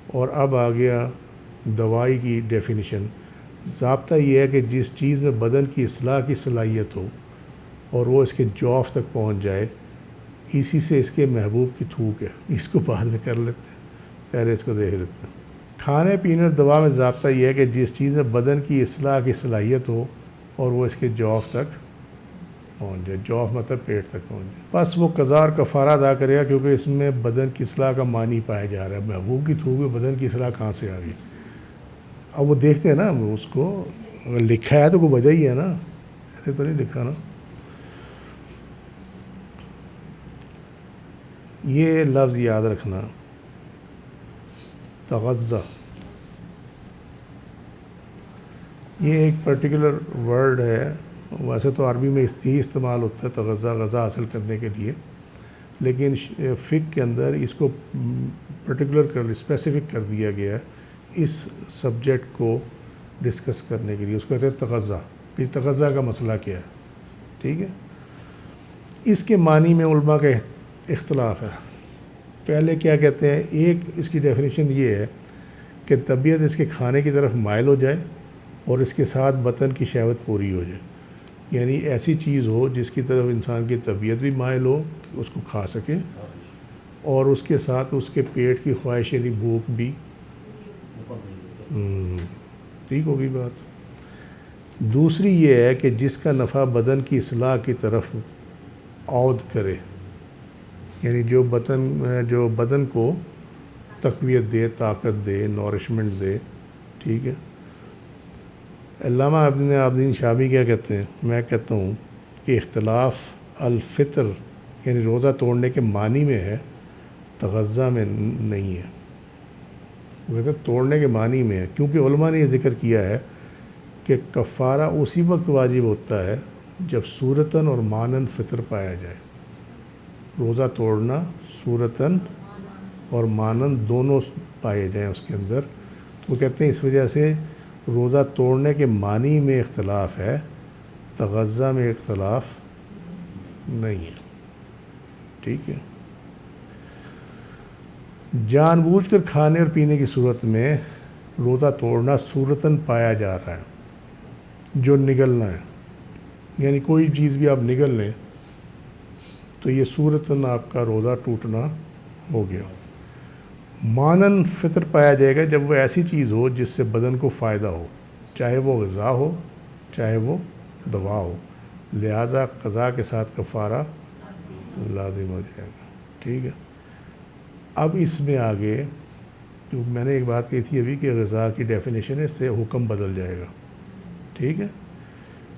اور اب آ گیا دوائی کی ڈیفینیشن۔ ضابطہ یہ ہے کہ جس چیز میں بدن کی اصلاح کی صلاحیت ہو اور وہ اس کے جوف تک پہنچ جائے، اسی سے اس کے محبوب کی تھوک ہے۔ اس کو بعد میں کر لیتے ہیں، پہلے اس کو دیکھ لیتے ہیں۔ کھانے پینے اور دوا میں ضابطہ یہ ہے کہ جس چیز میں بدن کی اصلاح کی صلاحیت ہو اور وہ اس کے جوف تک پہنچ جائے، جوف مطلب پیٹ تک پہنچ جائے، بس وہ قضا اور کفارہ ادا کرے گا، کیونکہ اس میں بدن کی اصلاح کا معنی پایا جا رہا ہے۔ محبوب کی تھوک میں بدن کی اصلاح کہاں سے آ گئی؟ اب وہ دیکھتے ہیں نا اس کو، اگر لکھا ہے تو کوئی وجہ ہی ہے نا، ایسے تو نہیں لکھا نا۔ یہ لفظ یاد رکھنا، تغذہ، یہ ایک پرٹیکولر ورڈ ہے، ویسے تو عربی میں ہی استعمال ہوتا ہے تغذہ، غذا حاصل کرنے کے لیے، لیکن فقہ کے اندر اس کو پرٹیکولر اسپیسیفک کر دیا گیا ہے اس سبجیکٹ کو ڈسکس کرنے کے لیے، اس کو کہتے ہیں تغذہ۔ پھر تغذہ کا مسئلہ کیا ہے، ٹھیک ہے۔ اس کے معنی میں علماء کا اختلاف ہے۔ پہلے کیا کہتے ہیں، ایک اس کی ڈیفینیشن یہ ہے کہ طبیعت اس کے کھانے کی طرف مائل ہو جائے اور اس کے ساتھ بطن کی شہوت پوری ہو جائے، یعنی ایسی چیز ہو جس کی طرف انسان کی طبیعت بھی مائل ہو کہ اس کو کھا سکے، اور اس کے ساتھ اس کے پیٹ کی خواہش یعنی بھوک بھی، ٹھیک ہوگی بات۔ دوسری یہ ہے کہ جس کا نفع بدن کی اصلاح کی طرف عود کرے، یعنی جو بدن کو تقویت دے، طاقت دے، نورشمنٹ دے، ٹھیک ہے۔ علامہ ابن عابدین شامی کیا کہتے ہیں؟ میں کہتا ہوں کہ اختلاف الفطر یعنی روزہ توڑنے کے معنی میں ہے، تغذہ میں نہیں ہے۔ وہ کہتے ہیں توڑنے کے معنی میں ہے، کیونکہ علماء نے یہ ذکر کیا ہے کہ کفارہ اسی وقت واجب ہوتا ہے جب صورتاً اور مانن فطر پایا جائے۔ روزہ توڑنا صورتاً اور مانن دونوں پائے جائیں اس کے اندر، تو وہ کہتے ہیں اس وجہ سے روزہ توڑنے کے معنی میں اختلاف ہے، تغذہ میں اختلاف نہیں ہے، ٹھیک ہے۔ جان بوجھ کر کھانے اور پینے کی صورت میں روزہ توڑنا صورتاً پایا جا رہا ہے، جو نگلنا ہے، یعنی کوئی چیز بھی آپ نگل لیں تو یہ صورتاً آپ کا روزہ ٹوٹنا ہو گیا۔ مانن فطر پایا جائے گا جب وہ ایسی چیز ہو جس سے بدن کو فائدہ ہو، چاہے وہ غذا ہو چاہے وہ دوا ہو، لہٰذا قضا کے ساتھ کفارہ لازم ہو جائے گا، ٹھیک ہے۔ اب اس میں آگے جو میں نے ایک بات کہی تھی ابھی کہ غذا کی ڈیفینیشن ہے، اس سے حکم بدل جائے گا، ٹھیک ہے۔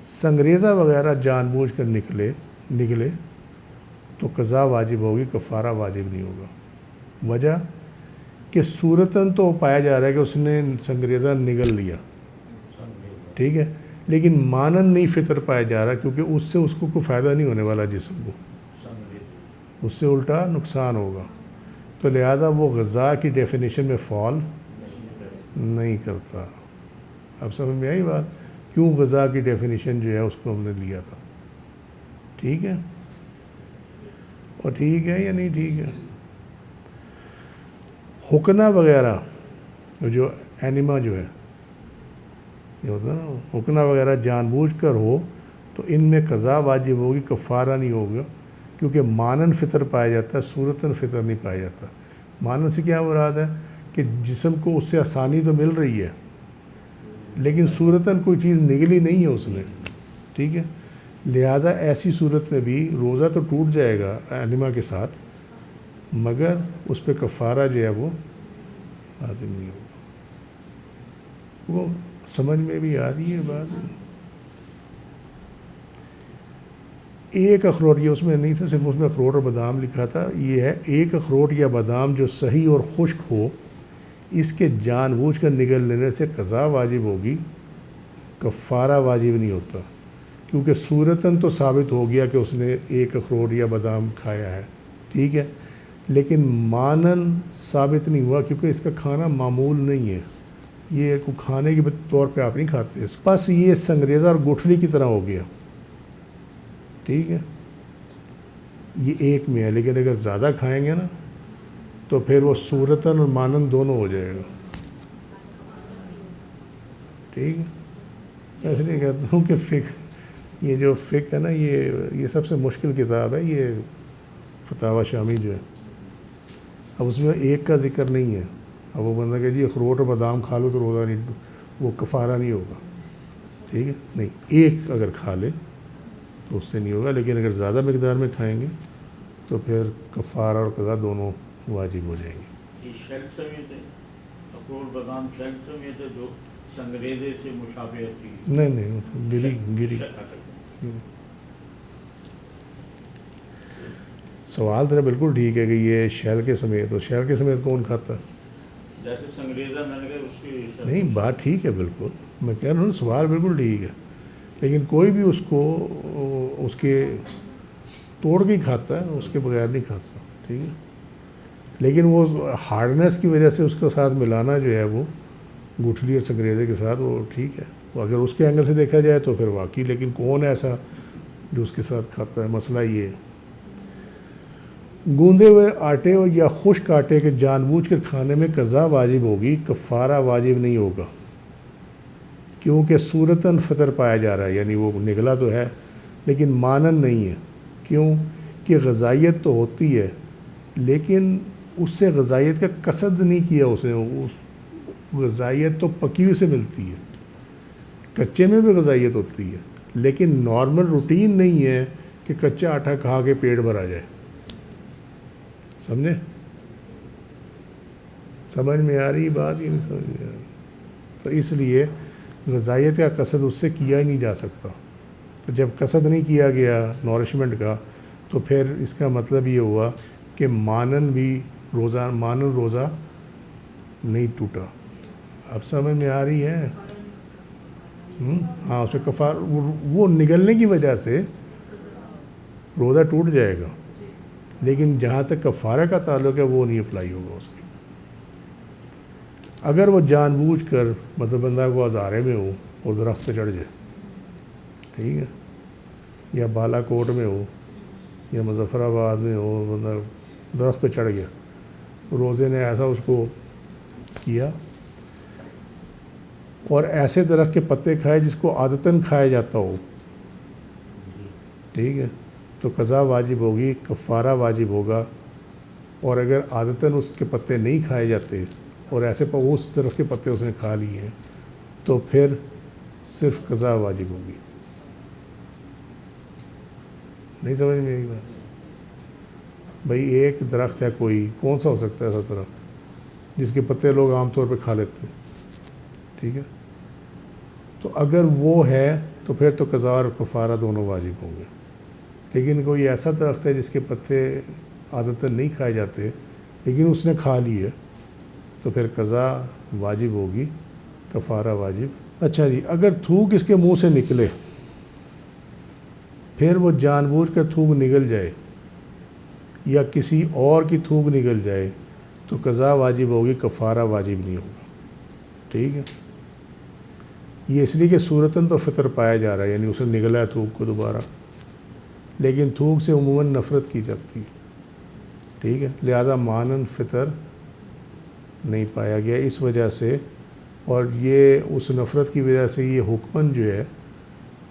سنگریزہ وغیرہ جان بوجھ کر نگلے تو قضا واجب ہوگی، کفارہ واجب نہیں ہوگا۔ وجہ کہ صورتاً تو پایا جا رہا ہے کہ اس نے سنگریزہ نگل لیا، ٹھیک ہے، لیکن مانن نہیں فطر پایا جا رہا، کیونکہ اس سے اس کو کوئی فائدہ نہیں ہونے والا جسم کو، اس سے الٹا نقصان ہوگا، تو لہذا وہ غذا کی ڈیفینیشن میں فال نہیں کرتا۔ اب سمجھ میں آئی بات؟ کیوں غذا کی ڈیفینیشن جو ہے اس کو ہم نے لیا تھا، ٹھیک ہے، اور ٹھیک ہے یا نہیں ٹھیک ہے۔ حکنا وغیرہ جو اینیما جو ہے یہ ہوتا ہے نا، حکنا وغیرہ جان بوجھ کر ہو تو ان میں قضا واجب ہوگی، کفارہ نہیں ہوگا، کیونکہ مانن فطر پایا جاتا ہے، صورتاً فطر نہیں پایا جاتا۔ مانن سے کیا مراد ہے کہ جسم کو اس سے آسانی تو مل رہی ہے لیکن صورتاً کوئی چیز نگلی نہیں ہے اس میں، ٹھیک ہے، لہٰذا ایسی صورت میں بھی روزہ تو ٹوٹ جائے گا اینیما کے ساتھ، مگر اس پہ کفارہ جو ہے وہ لازم نہیں ہوگا۔ وہ سمجھ میں بھی آ رہی ہے بات؟ ایک اخروٹ، یہ اس میں نہیں تھا، صرف اس میں اخروٹ اور بادام لکھا تھا، یہ ہے ایک اخروٹ یا بادام جو صحیح اور خشک ہو، اس کے جان بوجھ کر نگل لینے سے قضا واجب ہوگی، کفارہ واجب نہیں ہوتا، کیونکہ صورتاً تو ثابت ہو گیا کہ اس نے ایک اخروٹ یا بادام کھایا ہے، ٹھیک ہے، لیکن مانن ثابت نہیں ہوا کیونکہ اس کا کھانا معمول نہیں ہے، یہ کو کھانے کے طور پہ آپ نہیں کھاتے اس، بس یہ سنگریزہ اور گٹھلی کی طرح ہو گیا، ٹھیک ہے، یہ ایک میں ہے، لیکن اگر زیادہ کھائیں گے نا تو پھر وہ صورتاً اور مانن دونوں ہو جائے گا، ٹھیک ہے۔ میں اس لیے کہتا ہوں کہ فقہ، یہ جو فقہ ہے نا، یہ سب سے مشکل کتاب ہے، یہ فتاوی شامی جو ہے، اب اس میں ایک کا ذکر نہیں ہے، اب وہ بندہ کہ جی اخروٹ اور بادام کھا لو تو روزہ نہیں، وہ کفارہ نہیں ہوگا، ٹھیک ہے، نہیں، ایک اگر کھا لے تو اس سے نہیں ہوگا، لیکن اگر زیادہ مقدار میں کھائیں گے تو پھر کفارہ اور قضا دونوں واجب ہو جائیں گے۔ یہ شیل سمیت ہے، اخروٹ بادام شیل سمیت ہے جو سنگریزے سے مشابہت کی؟ نہیں، گری۔ سوال تیرا بالکل ٹھیک ہے کہ یہ شیل کے سمیت، تو شیل کے سمیت کون کھاتا ہے؟ جیسے سنگریزہ میں نے کہا اس کی نہیں، بات ٹھیک ہے، بالکل میں کہہ رہا ہوں سوال بالکل ٹھیک ہے، لیکن کوئی بھی اس کو اس کے توڑ کے ہی کھاتا ہے، اس کے بغیر نہیں کھاتا، ٹھیک ہے، لیکن وہ ہارڈنیس کی وجہ سے اس کے ساتھ ملانا جو ہے وہ گٹھلی اور سنگریزے کے ساتھ، وہ ٹھیک ہے، وہ اگر اس کے اینگل سے دیکھا جائے تو پھر واقعی، لیکن کون ایسا جو اس کے ساتھ کھاتا ہے؟ مسئلہ یہ ہے۔ گوندے ہوئے آٹے یا خشک آٹے کے جان بوجھ کر کھانے میں قضا واجب ہوگی، کفارہ واجب نہیں ہوگا، کیونکہ صورتاً فطر پایا جا رہا ہے، یعنی وہ نگلا تو ہے لیکن مانن نہیں ہے، کیوں کہ غذائیت تو ہوتی ہے لیکن اس سے غذائیت کا قصد نہیں کیا اس نے، اس غذائیت تو پکی ہوئی سے ملتی ہے، کچے میں بھی غذائیت ہوتی ہے، لیکن نارمل روٹین نہیں ہے کہ کچا آٹا کھا کے پیٹ بھرا جائے. سمجھے؟ سمجھ میں آ رہی بات یا نہیں سمجھ میں آ رہی؟ تو اس لیے غذائیت کا قصد اس سے کیا ہی نہیں جا سکتا. تو جب قصد نہیں کیا گیا نورشمنٹ کا، تو پھر اس کا مطلب یہ ہوا کہ مانن روزہ نہیں ٹوٹا. اب سمجھ میں آ رہی ہے؟ ہاں، اس میں کفار وہ نگلنے کی وجہ سے روزہ ٹوٹ جائے گا، لیکن جہاں تک کفارہ کا تعلق ہے وہ نہیں اپلائی ہوگا اس کی. اگر وہ جان بوجھ کر مطلب بندہ کو ہزارے میں ہو اور درخت پہ چڑھ جائے، ٹھیک ہے، یا بالا کوٹ میں ہو یا مظفر آباد میں ہو، بندہ درخت پہ چڑھ گیا، روزے نے ایسا اس کو کیا، اور ایسے درخت کے پتے کھائے جس کو عادتاً کھایا جاتا ہو، ٹھیک ہے، تو قضا واجب ہوگی، کفارہ واجب ہوگا. اور اگر عادتاً اس کے پتے نہیں کھائے جاتے اور ایسے اس درخت کے پتے اس نے کھا لیے ہیں، تو پھر صرف قضا واجب ہوگی. نہیں سمجھ میں آئی بات؟ بھائی ایک درخت ہے، کوئی کون سا ہو سکتا ہے ایسا درخت جس کے پتے لوگ عام طور پہ کھا لیتے ہیں، ٹھیک ہے، تو اگر وہ ہے تو پھر تو قضا اور کفارہ دونوں واجب ہوں گے. لیکن کوئی ایسا درخت ہے جس کے پتے عادتاً نہیں کھائے جاتے لیکن اس نے کھا لی ہے، تو پھر قضا واجب ہوگی، کفارہ واجب. اچھا جی، اگر تھوک اس کے منہ سے نکلے، پھر وہ جان بوجھ کر تھوک نگل جائے یا کسی اور کی تھوک نگل جائے، تو قضا واجب ہوگی، کفارہ واجب نہیں ہوگا. ٹھیک ہے، یہ اس لیے کہ صورتاً تو فطر پایا جا رہا ہے، یعنی اسے نگلا ہے تھوک کو دوبارہ، لیکن تھوک سے عموماً نفرت کی جاتی ہے، ٹھیک ہے، لہذا مانن فطر نہیں پایا گیا اس وجہ سے. اور یہ اس نفرت کی وجہ سے یہ حکماً جو ہے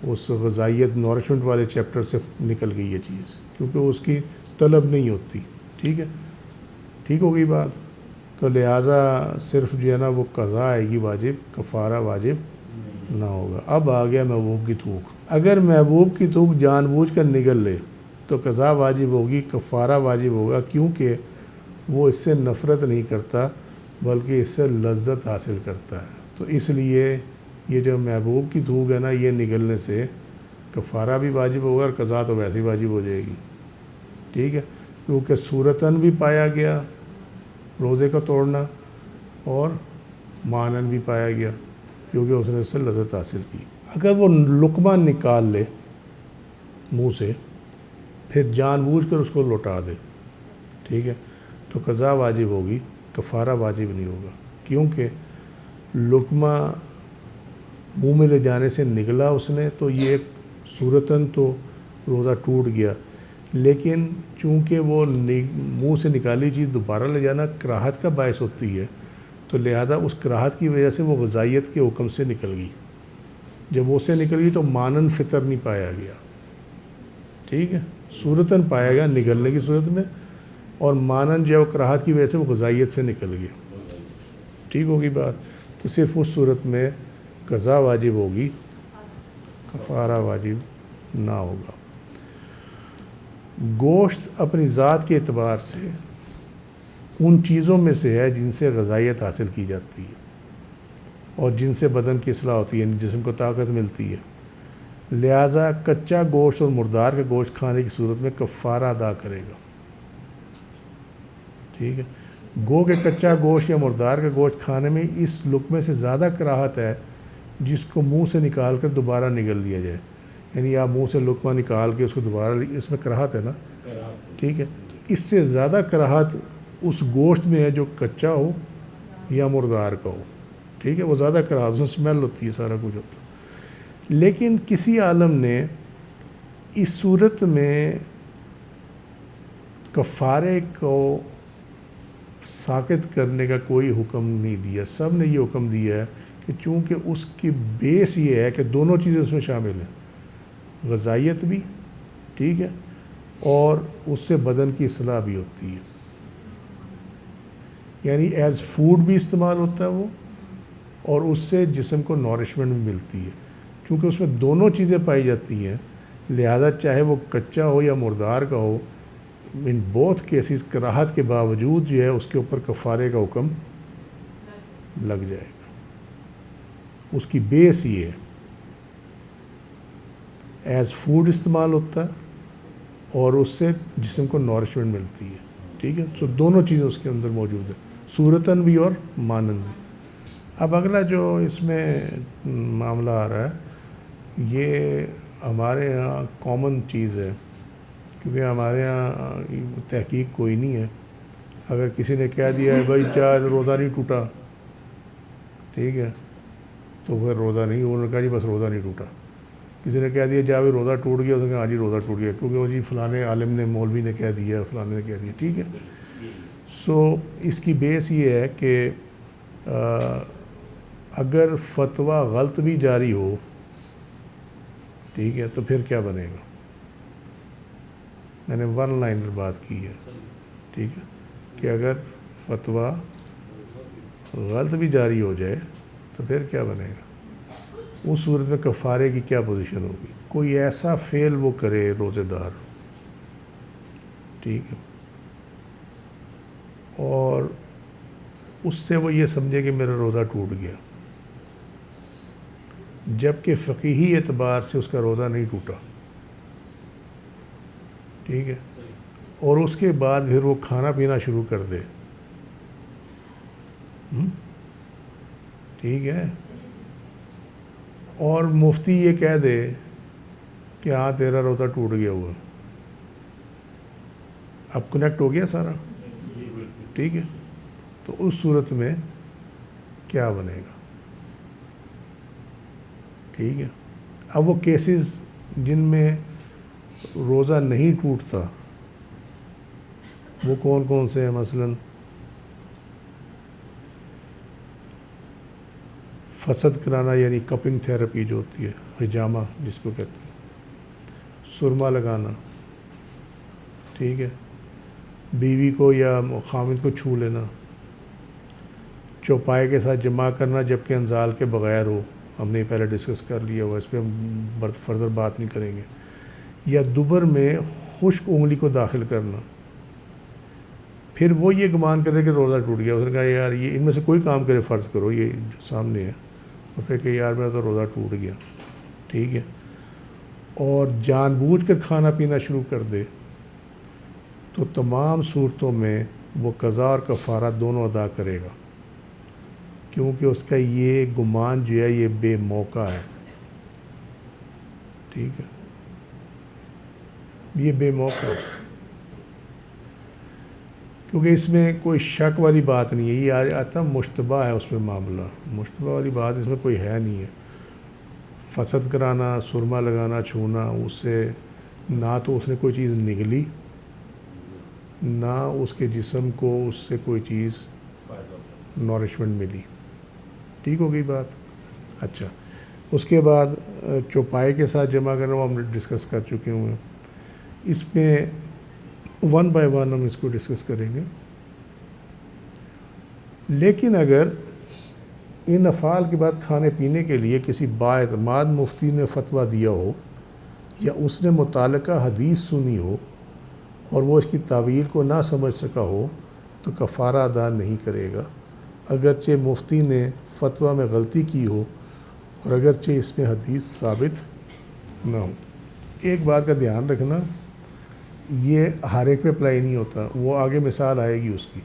اس غذائیت نورشمنٹ والے چیپٹر سے نکل گئی یہ چیز، کیونکہ اس کی طلب نہیں ہوتی. ٹھیک ہے، ٹھیک ہو گئی بات. تو لہٰذا صرف جو ہے نا وہ قضا آئے گی واجب، کفارہ واجب نہ ہوگا. اب آ گیا محبوب کی تھوک. اگر محبوب کی تھوک جان بوجھ کر نگل لے تو قضا واجب ہوگی، کفارہ واجب ہوگا، کیونکہ وہ اس سے نفرت نہیں کرتا بلکہ اس سے لذت حاصل کرتا ہے. تو اس لیے یہ جو محبوب کی تھوک ہے نا، یہ نگلنے سے کفارہ بھی واجب ہوگا اور قضا تو ویسے ہی واجب ہو جائے گی. ٹھیک ہے، کیونکہ صورتاً بھی پایا گیا روزے کا توڑنا اور مانن بھی پایا گیا کیونکہ اس نے اس سے لذت حاصل کی. اگر وہ لقمہ نکال لے منہ سے پھر جان بوجھ کر اس کو لوٹا دے، ٹھیک ہے، تو قضا واجب ہوگی، کفارہ واجب نہیں ہوگا، کیونکہ لقمہ منہ میں لے جانے سے نگلا اس نے تو یہ صورتاً تو روزہ ٹوٹ گیا، لیکن چونکہ وہ منہ سے نکالی چیز دوبارہ لے جانا کراہت کا باعث ہوتی ہے، تو لہذا اس کراہت کی وجہ سے وہ غذائیت کے حکم سے نکل گئی. جب وہ سے نکل گئی تو مانن فطر نہیں پایا گیا. ٹھیک ہے، صورتاً پایا گیا نگلنے کی صورت میں، اور مانن جو ہے وہ کراہت کی وجہ سے وہ غذائیت سے نکل گیا. ٹھیک ہوگی بات. تو صرف اس صورت میں قضا واجب ہوگی، کفارہ واجب نہ ہوگا. گوشت اپنی ذات کے اعتبار سے ان چیزوں میں سے ہے جن سے غذائیت حاصل کی جاتی ہے اور جن سے بدن کی اصلاح ہوتی ہے، یعنی جسم کو طاقت ملتی ہے. لہٰذا کچا گوشت اور مردار کا گوشت کھانے کی صورت میں کفارہ ادا کرے گا. ٹھیک ہے، گو کہ کچا گوشت یا مردار کا گوشت کھانے میں اس لقمے سے زیادہ کراہت ہے جس کو منہ سے نکال کر دوبارہ نگل دیا جائے. یعنی آپ منہ سے لقمہ نکال کے اس کو دوبارہ اس میں کراہت ہے نا، ٹھیک ہے، اس سے زیادہ کراہت اس گوشت میں ہے جو کچا ہو یا مردار کا ہو. ٹھیک ہے، وہ زیادہ کراہت، اس میں اسمیل ہوتی ہے، سارا کچھ ہوتا ہے. لیکن کسی عالم نے اس صورت میں کفارے کو ساقط کرنے کا کوئی حکم نہیں دیا. سب نے یہ حکم دیا ہے کہ چونکہ اس کی بیس یہ ہے کہ دونوں چیزیں اس میں شامل ہیں، غذائیت بھی، ٹھیک ہے، اور اس سے بدن کی اصلاح بھی ہوتی ہے، یعنی ایز فوڈ بھی استعمال ہوتا ہے وہ، اور اس سے جسم کو نورشمنٹ بھی ملتی ہے. چونکہ اس میں دونوں چیزیں پائی جاتی ہیں، لہذا چاہے وہ کچا ہو یا مردار کا ہو، ان بوتھ کیسز کراہت کے باوجود جو ہے اس کے اوپر کفارے کا حکم لگ جائے گا۔ اس کی بیس یہ ہے، ایز فوڈ استعمال ہوتا ہے اور اس سے جسم کو نورشمنٹ ملتی ہے، ٹھیک ہے۔ تو دونوں چیزیں اس کے اندر موجود ہیں، صورتاً بھی اور مانن بھی۔ اب اگلا جو اس میں معاملہ آ رہا ہے، یہ ہمارے ہاں کامن چیز ہے، کیونکہ ہمارے ہاں تحقیق کوئی نہیں ہے۔ اگر کسی نے کہہ دیا ہے بھائی چار روزہ نہیں ٹوٹا، ٹھیک ہے، تو پھر روزہ نہیں، انہوں نے کہا جی بس روزہ نہیں ٹوٹا۔ کسی نے کہہ دیا جاوے روزہ ٹوٹ گیا، اس نے کہا ہاں جی روزہ ٹوٹ گیا، کیونکہ وہ جی فلانے عالم نے، مولوی نے کہہ دیا، فلانے نے کہہ دیا، ٹھیک ہے۔ سو اس کی بیس یہ ہے کہ اگر فتویٰ غلط بھی جاری ہو، ٹھیک ہے، تو پھر کیا بنے گا؟ میں نے ون لائنر بات کی ہے، ٹھیک ہے، کہ اگر فتویٰ غلط بھی جاری ہو جائے تو پھر کیا بنے گا؟ اس صورت میں کفارے کی کیا پوزیشن ہوگی؟ کوئی ایسا فعل وہ کرے روزے دار، ٹھیک ہے، اور اس سے وہ یہ سمجھے کہ میرا روزہ ٹوٹ گیا، جبکہ فقہی اعتبار سے اس کا روزہ نہیں ٹوٹا، ٹھیک ہے، اور اس کے بعد پھر وہ کھانا پینا شروع کر دے، ٹھیک ہے، اور مفتی یہ کہہ دے کہ ہاں تیرا روزہ ٹوٹ گیا ہوا، اب کنیکٹ ہو گیا سارا، ٹھیک ہے، تو اس صورت میں کیا بنے گا؟ ٹھیک ہے۔ اب وہ کیسز جن میں روزہ نہیں ٹوٹتا وہ کون کون سے ہیں؟ مثلاً فسد کرانا، یعنی کپنگ تھیراپی جو ہوتی ہے، حجامہ جس کو کہتے ہیں، سرما لگانا، ٹھیک ہے، بیوی کو یا خامد کو چھو لینا، چوپائے کے ساتھ جمع کرنا جبکہ انزال کے بغیر ہو، ہم نے پہلے ڈسکس کر لیا ہوا، اس پہ ہم فردر بات نہیں کریں گے، یا دوبر میں خشک انگلی کو داخل کرنا، پھر وہ یہ گمان کرے کہ روزہ ٹوٹ گیا، اس نے کہا یار یہ ان میں سے کوئی کام کرے، فرض کرو یہ جو سامنے ہے، اور پھر کہ یار میرا تو روزہ ٹوٹ گیا، ٹھیک ہے، اور جان بوجھ کر کھانا پینا شروع کر دے، تو تمام صورتوں میں وہ قضا اور کفارہ دونوں ادا کرے گا، کیونکہ اس کا یہ گمان جو ہے یہ بے موقع ہے، ٹھیک ہے، یہ بے موقع ہے، کیونکہ اس میں کوئی شک والی بات نہیں ہے، یہ آتا مشتبہ ہے، اس میں معاملہ مشتبہ والی بات اس میں کوئی ہے نہیں ہے۔ فسد کرانا، سرما لگانا، چھونا، اس سے نہ تو اس نے کوئی چیز نگلی، نہ اس کے جسم کو اس سے کوئی چیز نورشمنٹ ملی، ٹھیک ہو گئی بات۔ اچھا، اس کے بعد چوپائے کے ساتھ جمع کرنا، وہ ہم نے ڈسکس کر چکے ہوئے ہیں، اس میں ون بائی ون ہم اس کو ڈسکس کریں گے۔ لیکن اگر ان افعال کے بعد کھانے پینے کے لیے کسی بااعتماد مفتی نے فتویٰ دیا ہو یا اس نے متعلقہ حدیث سنی ہو اور وہ اس کی تعویل کو نہ سمجھ سکا ہو تو کفارہ ادا نہیں کرے گا، اگرچہ مفتی نے فتویٰ میں غلطی کی ہو اور اگرچہ اس میں حدیث ثابت نہ ہو۔ ایک بات کا دھیان رکھنا، یہ ہر ایک پہ اپلائی نہیں ہوتا، وہ آگے مثال آئے گی اس کی،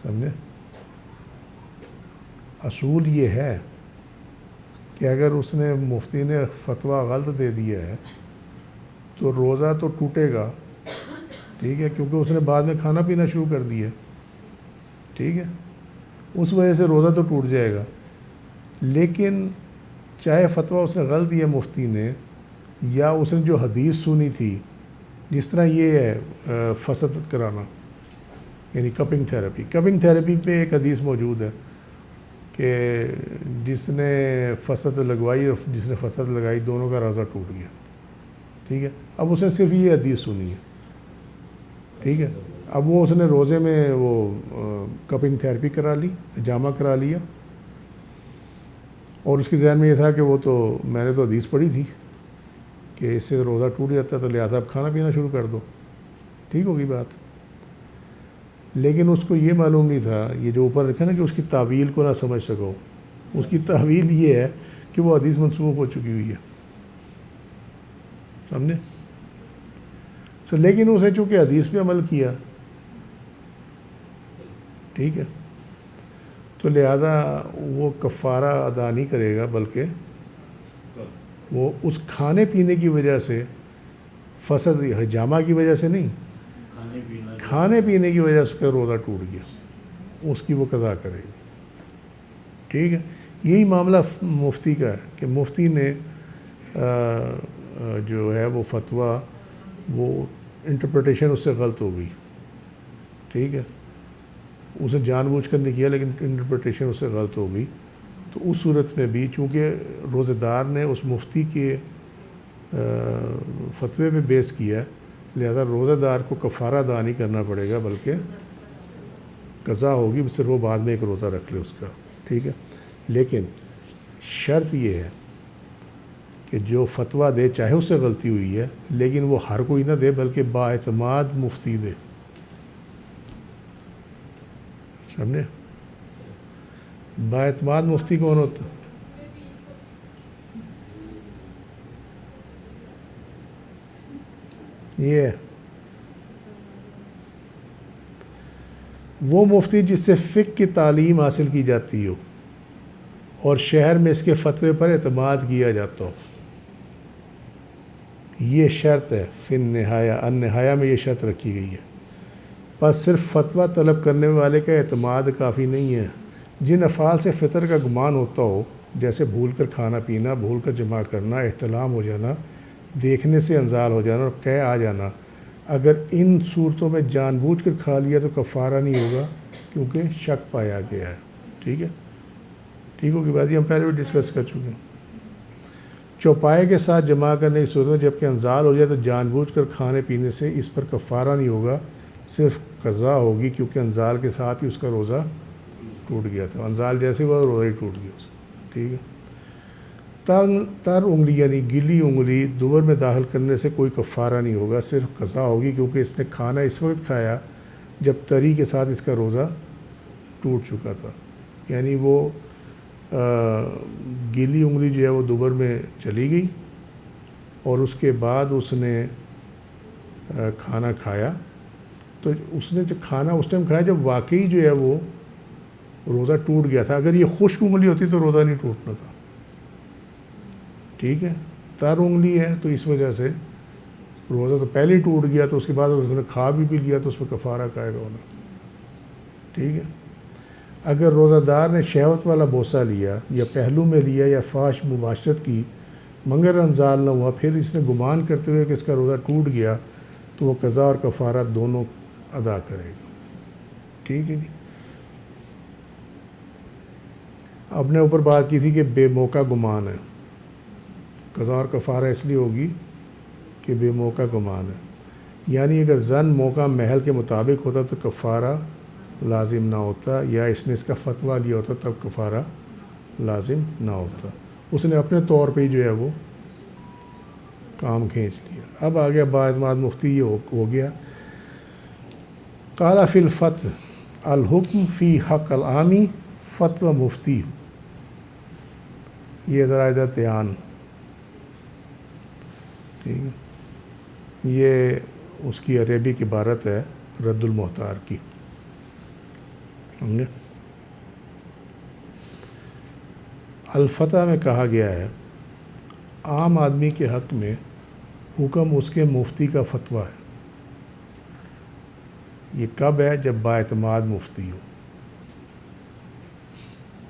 سمجھے؟ اصول یہ ہے کہ اگر اس نے مفتی نے فتویٰ غلط دے دیا ہے تو روزہ تو ٹوٹے گا، ٹھیک ہے، کیونکہ اس نے بعد میں کھانا پینا شروع کر دیا، ٹھیک ہے، اس وجہ سے روزہ تو ٹوٹ جائے گا، لیکن چاہے فتویٰ اس نے غلط دیا مفتی نے، یا اس نے جو حدیث سنی تھی، جس طرح یہ ہے فسد کرانا یعنی کپنگ تھیراپی پہ ایک حدیث موجود ہے کہ جس نے فسد لگوائی اور جس نے فسد لگائی دونوں کا روزہ ٹوٹ گیا، ٹھیک ہے۔ اب اس نے صرف یہ حدیث سنی ہے، ٹھیک ہے، اب وہ اس نے روزے میں وہ کپنگ تھیراپی کرا لی، حجامہ کرا لیا، اور اس کے ذہن میں یہ تھا کہ وہ تو میں نے تو حدیث پڑھی تھی کہ اس سے روزہ ٹوٹ جاتا ہے تو لہٰذا اب کھانا پینا شروع کر دو، ٹھیک ہوگی بات۔ لیکن اس کو یہ معلوم نہیں تھا، یہ جو اوپر لکھا نا کہ اس کی تعویل کو نہ سمجھ سکو، اس کی تعویل یہ ہے کہ وہ حدیث منسوخ ہو چکی ہوئی ہے، سمجھے؟ لیکن اسے چونکہ حدیث پہ عمل کیا، ٹھیک ہے، تو لہٰذا وہ کفارہ ادا نہیں کرے گا، بلکہ وہ اس کھانے پینے کی وجہ سے، فسد حجامہ کی وجہ سے نہیں، کھانے پینے کی وجہ سے اس کا روزہ ٹوٹ گیا، اس کی وہ قضا کرے گی، ٹھیک ہے۔ یہی معاملہ مفتی کا ہے کہ مفتی نے جو ہے وہ فتویٰ، وہ انٹرپریٹیشن اس سے غلط ہو گئی، ٹھیک ہے، اسے جان بوجھ کر نہیں کیا لیکن انٹرپریٹیشن اس سے غلط ہو گئی، تو اس صورت میں بھی چونکہ روزہ دار نے اس مفتی کے فتوے پہ بیس کیا ہے، لہذا روزہ دار کو کفارہ ادا نہیں کرنا پڑے گا بلکہ قضا ہوگی، صرف وہ بعد میں ایک روزہ رکھ لے اس کا، ٹھیک ہے۔ لیکن شرط یہ ہے کہ جو فتویٰ دے چاہے اس سے غلطی ہوئی ہے لیکن وہ ہر کوئی نہ دے بلکہ بااعتماد مفتی دے، سمجھے؟ بااعتماد مفتی کون ہوتا؟ یہ ہے وہ مفتی جس سے فقہ کی تعلیم حاصل کی جاتی ہو اور شہر میں اس کے فتوے پر اعتماد کیا جاتا ہو، یہ شرط ہے فی النہایہ، النہایہ میں یہ شرط رکھی گئی ہے۔ بس صرف فتویٰ طلب کرنے والے کا اعتماد کافی نہیں ہے، جن افعال سے فطر کا گمان ہوتا ہو، جیسے بھول کر کھانا پینا، بھول کر جمع کرنا، احتلام ہو جانا، دیکھنے سے انزال ہو جانا اور قے آ جانا، اگر ان صورتوں میں جان بوجھ کر کھا لیا تو کفارہ نہیں ہوگا کیونکہ شک پایا گیا ہے، ٹھیک ہے، ٹھیک ہوگی بات، یہ ہم پہلے بھی ڈسکس کر چکے ہیں۔ چوپائے کے ساتھ جمع کرنے کی صورت میں جبکہ انزال ہو جائے تو جان بوجھ کر کھانے پینے سے اس پر کفارہ نہیں ہوگا، صرف قضا ہوگی کیونکہ انزال کے ساتھ ہی اس کا روزہ ٹوٹ گیا تھا، انزال جیسے ہوا روزہ ہی ٹوٹ گیا اس کا، ٹھیک ہے۔ تر انگلی یعنی گلی انگلی دوبر میں داخل کرنے سے کوئی کفارہ نہیں ہوگا، صرف قضا ہوگی کیونکہ اس نے کھانا اس وقت کھایا جب تری کے ساتھ اس کا روزہ ٹوٹ چکا تھا، یعنی وہ گیلی انگلی جو ہے وہ دوبر میں چلی گئی اور اس کے بعد اس نے کھانا کھایا، تو اس نے جو کھانا اس ٹائم کھایا جب واقعی جو ہے وہ روزہ ٹوٹ گیا تھا، اگر یہ خشک انگلی ہوتی تو روزہ نہیں ٹوٹنا تھا، ٹھیک ہے، تر انگلی ہے تو اس وجہ سے روزہ تو پہلے ہی ٹوٹ گیا، تو اس کے بعد اس نے کھا بھی پی لیا تو اس پہ کفارہ کھائے گا ہونا، ٹھیک ہے۔ اگر روزہ دار نے شہوت والا بوسہ لیا یا پہلو میں لیا یا فاش مباشرت کی مگر انزال نہ ہوا، پھر اس نے گمان کرتے ہوئے کہ اس کا روزہ ٹوٹ گیا، تو وہ قضا اور کفارہ دونوں ادا کرے گا، ٹھیک ہے جی۔ اپنے اوپر بات کی تھی کہ بے موقع گمان ہے، قضا اور کفارہ اس لیے ہوگی کہ بے موقع گمان ہے، یعنی اگر زن موقع محل کے مطابق ہوتا تو کفارہ لازم نہ ہوتا، یا اس نے اس کا فتویٰ لیا ہوتا تب کفارہ لازم نہ ہوتا، اس نے اپنے طور پہ ہی جو ہے وہ کام کھینچ لیا۔ اب آ گیا بااعتماد مفتی، یہ ہو گیا۔ قال فی الفتح الحکم فی حق العامی فتوی مفتی، یہ ذرا ادھر دھیان، ٹھیک ہے، یہ اس کی عربک عبارت ہے رد المحتار کی، سمجھے؟ الفتح میں کہا گیا ہے عام آدمی کے حق میں حکم اس کے مفتی کا فتویٰ ہے، یہ کب ہے؟ جب بااعتماد مفتی ہو،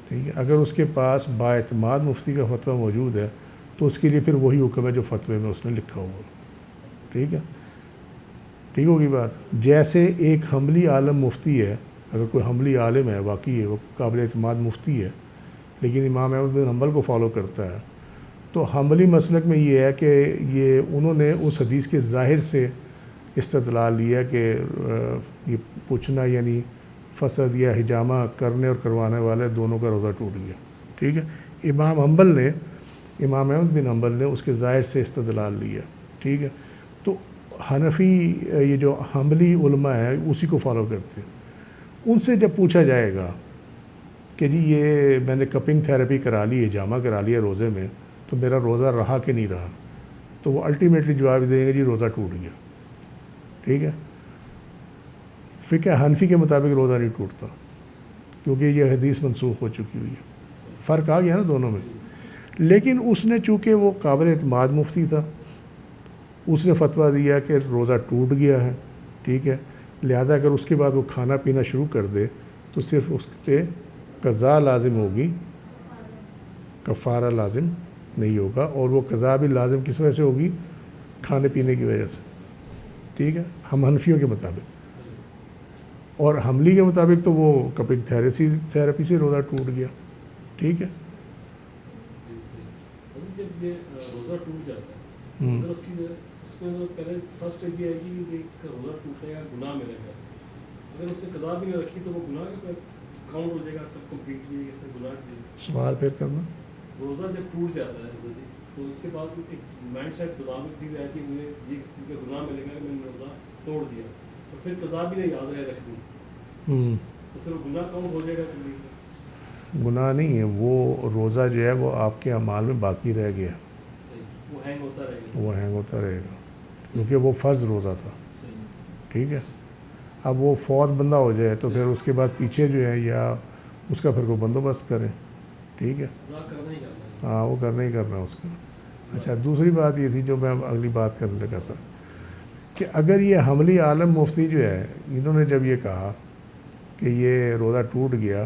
ٹھیک ہے۔ اگر اس کے پاس بااعتماد مفتی کا فتویٰ موجود ہے تو اس کے لیے پھر وہی حکم ہے جو فتوے میں اس نے لکھا ہوا، ٹھیک ہے، ٹھیک ہوگی بات۔ جیسے ایک حنبلی عالم مفتی ہے، اگر کوئی حنبلی عالم ہے، واقعی ہے، وہ قابل اعتماد مفتی ہے، لیکن امام احمد بن حنبل کو فالو کرتا ہے، تو حنبلی مسلک میں یہ ہے کہ یہ انہوں نے اس حدیث کے ظاہر سے استدلال لیا کہ یہ پوچھنا یعنی فسد یا حجامہ کرنے اور کروانے والے دونوں کا روزہ ٹوٹ گیا، ٹھیک ہے، امام احمد بن حنبل نے اس کے ظاہر سے استدلال لیا، ٹھیک ہے. تو حنفی یہ جو حنبلی علماء ہیں اسی کو فالو کرتے ہیں. ان سے جب پوچھا جائے گا کہ جی یہ میں نے کپنگ تھیراپی کرا لی ہے، حجامہ کرا لیا روزے میں، تو میرا روزہ رہا کہ نہیں رہا، تو وہ الٹیمیٹلی جواب دیں گے جی روزہ ٹوٹ گیا. ٹھیک ہے. فقہ حنفی کے مطابق روزہ نہیں ٹوٹتا کیونکہ یہ حدیث منسوخ ہو چکی ہوئی ہے. فرق آ گیا نا دونوں میں. لیکن اس نے چونکہ وہ قابل اعتماد مفتی تھا، اس نے فتویٰ دیا کہ روزہ ٹوٹ گیا ہے، ٹھیک ہے، لہذا اگر اس کے بعد وہ کھانا پینا شروع کر دے تو صرف اس پہ قضا لازم ہوگی، کفارہ لازم نہیں ہوگا. اور وہ قضا بھی لازم کس وجہ سے ہوگی؟ کھانے پینے کی وجہ سے. ٹھیک ہے، ہم حنفیوں کے مطابق. اور حنبلی کے مطابق تو وہ کپنگ تھیراپی سے روزہ ٹوٹ گیا. ٹھیک ہے. جب یہ روزہ ٹوٹ جاتا ہے اگر اس کو پہلے فرسٹ اسٹیج یہ ہے کہ اس کا روزہ ٹوٹے گا، گناہ ملے گا اس کو. اگر اس نے قضا بھی نہیں رکھی تو وہ گناہ کا کاؤنٹ ہو جائے گا تب کمپلیٹلی اس نے گناہ کیا. سوال پھر کرنا. روزہ جب ٹوٹ جاتا ہے تو اس کے بعد ایک مائنڈ سیٹ مطابق چیز ہے کہ مجھے یہ اس چیز کا گناہ ملے گا کہ میں نے روزہ توڑ دیا، اور پھر قضا بھی نہیں یاد رہے رکھنی، تو پھر وہ گناہ کاؤنٹ ہو جائے گا کمپلیٹلی. گناہ نہیں ہے، وہ روزہ جو ہے وہ آپ کے اعمال میں باقی رہ گیا. صحیح، وہ ہینگ ہوتا رہے گا. وہ ہینگ ہوتا رہے گا کیونکہ وہ فرض روزہ تھا. ٹھیک ہے. اب وہ فوت بندہ ہو جائے تو پھر اس کے بعد پیچھے جو ہے یا اس کا پھر کوئی بندوبست کریں. ٹھیک ہے. ہاں وہ کرنا ہی کرنا ہے اس کا. اچھا دوسری بات یہ تھی جو میں اگلی بات کرنے لگا تھا کہ اگر یہ حنبلی عالم مفتی جو ہے انہوں نے جب یہ کہا کہ یہ روزہ ٹوٹ گیا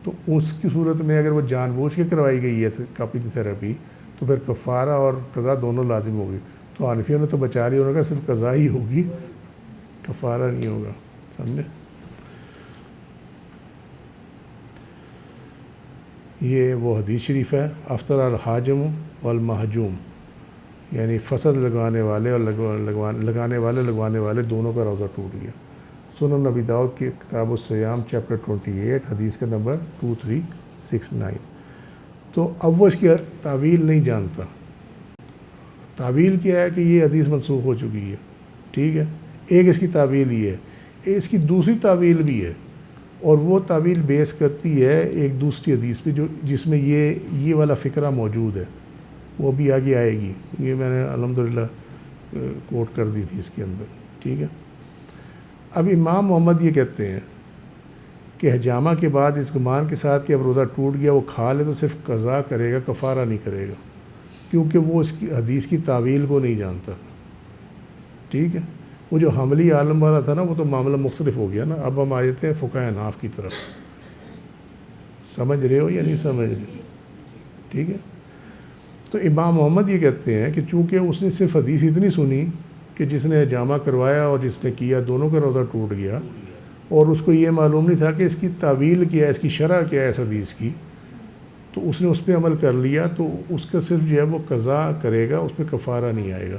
تو اس کی صورت میں اگر وہ جان بوجھ کے کروائی گئی ہے کپنگ تھیراپی تو پھر کفارہ اور قضا دونوں لازم ہوگی. تو حنفیوں نے تو بچا لی، انہوں نے کہا صرف قضا ہی ہوگی، کفارہ نہیں ہوگا. سمجھے؟ یہ وہ حدیث شریف ہے افطر الحاجم والمحجوم، یعنی فصل لگانے والے اور لگوانے والے دونوں کا روزہ ٹوٹ گیا. سنن نبی داؤد کی کتاب الصیام چیپٹر 28 حدیث کا نمبر 2369. تو اب وہ اس کی تعویل نہیں جانتا. تعویل کیا ہے کہ یہ حدیث منسوخ ہو چکی ہے. ٹھیک ہے. ایک اس کی تعویل یہ ہے، اس کی دوسری تعویل بھی ہے، اور وہ تعویل بیس کرتی ہے ایک دوسری حدیث پہ جس میں یہ والا فقرہ موجود ہے. وہ بھی آگے آئے گی، یہ میں نے الحمدللہ کوٹ کر دی تھی اس کے اندر. ٹھیک ہے. اب امام محمد یہ کہتے ہیں کہ حجامہ کے بعد اس گمان کے ساتھ کہ اب روزہ ٹوٹ گیا وہ کھا لے تو صرف قضا کرے گا، کفارہ نہیں کرے گا، کیونکہ وہ اس کی حدیث کی تعویل کو نہیں جانتا تھا. ٹھیک ہے. وہ جو حنبلی عالم والا تھا نا وہ تو معاملہ مختلف ہو گیا نا. اب ہم آ جاتے ہیں فقہ حناف کی طرف. سمجھ رہے ہو یا نہیں سمجھ رہے؟ ٹھیک ہے. تو امام محمد یہ کہتے ہیں کہ چونکہ اس نے صرف حدیث اتنی سنی کہ جس نے حجامہ کروایا اور جس نے کیا دونوں کا روزہ ٹوٹ گیا، اور اس کو یہ معلوم نہیں تھا کہ اس کی تعویل کیا ہے، اس کی شرح کیا ہے اس حدیث کی، تو اس نے اس پہ عمل کر لیا، تو اس کا صرف جو ہے وہ قضا کرے گا، اس پہ کفارہ نہیں آئے گا.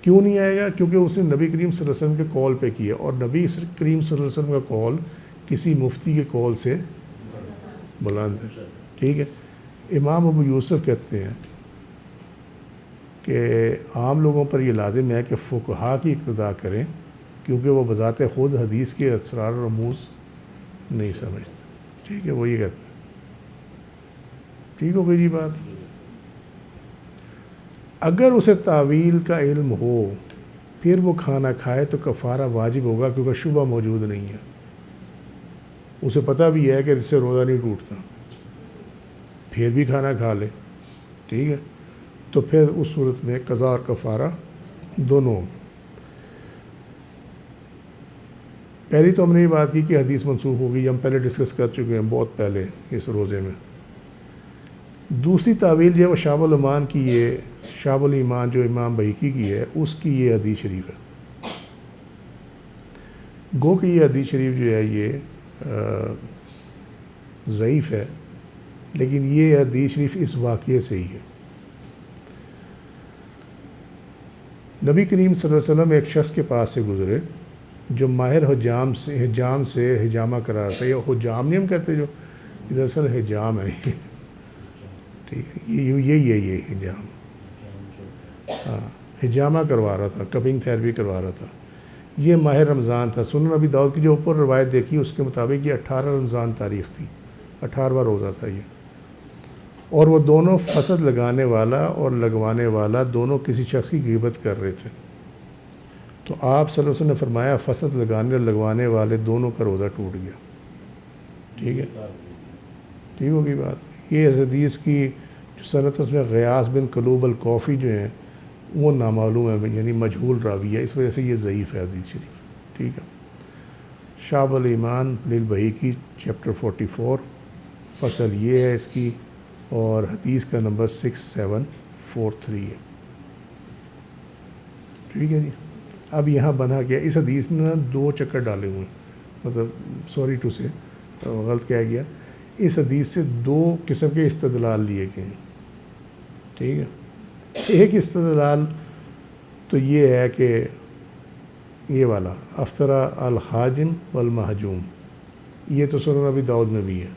کیوں نہیں آئے گا؟ کیونکہ اس نے نبی کریم صلی اللہ علیہ وسلم کے قول پہ کیا، اور نبی کریم صلی اللہ علیہ وسلم کا قول کسی مفتی کے قول سے بلند ہے. ٹھیک ہے. امام ابو یوسف کہتے ہیں کہ عام لوگوں پر یہ لازم ہے کہ فقہا کی اقتداء کریں، کیونکہ وہ بذات خود حدیث کے اسرار و رموز نہیں سمجھتے. ٹھیک ہے. وہ یہ کہتے ہیں. ٹھیک ہو گئی جی بات. اگر اسے تعویل کا علم ہو پھر وہ کھانا کھائے تو کفارہ واجب ہوگا، کیونکہ شبہ موجود نہیں ہے. اسے پتہ بھی ہے کہ اس سے روزہ نہیں ٹوٹتا، پھر بھی کھانا کھا لے. ٹھیک ہے. تو پھر اس صورت میں قضا اور کفارہ دونوں. پہلی تو ہم نے یہ بات کی کہ حدیث منسوخ ہوگی، ہم پہلے ڈسکس کر چکے ہیں بہت پہلے اس روزے میں. دوسری تعویل جو ہے وہ شعب الایمان کی، یہ شعب الایمان جو امام بہقی کی ہے اس کی یہ حدیث شریف ہے. گو کہ یہ حدیث شریف جو ہے یہ ضعیف ہے، لیکن یہ حدیث شریف اس واقعے سے ہی ہے. نبی کریم صلی اللہ علیہ وسلم ایک شخص کے پاس سے گزرے جو ماہر حجام سے حجامہ کرا رہا تھا. یا حجام نہیں ہم کہتے، جو دراصل حجام ہے. ٹھیک ہے. یہی ہے یہ حجام. ہاں حجامہ کروا رہا تھا, کپنگ تھیراپی کروا رہا تھا. یہ ماہ رمضان تھا. سنن ابی داؤد کی جو اوپر روایت دیکھی اس کے مطابق یہ 18 رمضان تاریخ تھی, 18واں روزہ تھا یہ. اور وہ دونوں فسد لگانے والا اور لگوانے والا دونوں کسی شخص کی غیبت کر رہے تھے. تو آپ صلی اللہ علیہ وسلم نے فرمایا فسد لگانے اور لگوانے والے دونوں کا روزہ ٹوٹ گیا. ٹھیک ہے, ٹھیک ہوگی بات. یہ حدیث کی جو صنعت اس میں غیاث بن قلوب الکوفی جو ہیں وہ نامعلوم ہے, یعنی مجہول راوی ہے, اس وجہ سے یہ ضعیف ہے حدیث شریف. ٹھیک ہے. شعب الایمان للبیہقی چیپٹر 44 فصل یہ ہے اس کی, اور حدیث کا نمبر 6743 ہے. ٹھیک ہے جی. اب یہاں بنا کیا, اس حدیث نے 2 چکر ڈالے ہوئے ہیں, مطلب سوری ٹو سے غلط کہہ گیا. اس حدیث سے 2 قسم کے استدلال لیے گئے ہیں. ٹھیک ہے. ایک استدلال تو یہ ہے کہ یہ والا افطرا الحاجم والمحجوم, یہ تو سنن ابی داؤد میں بھی ہے,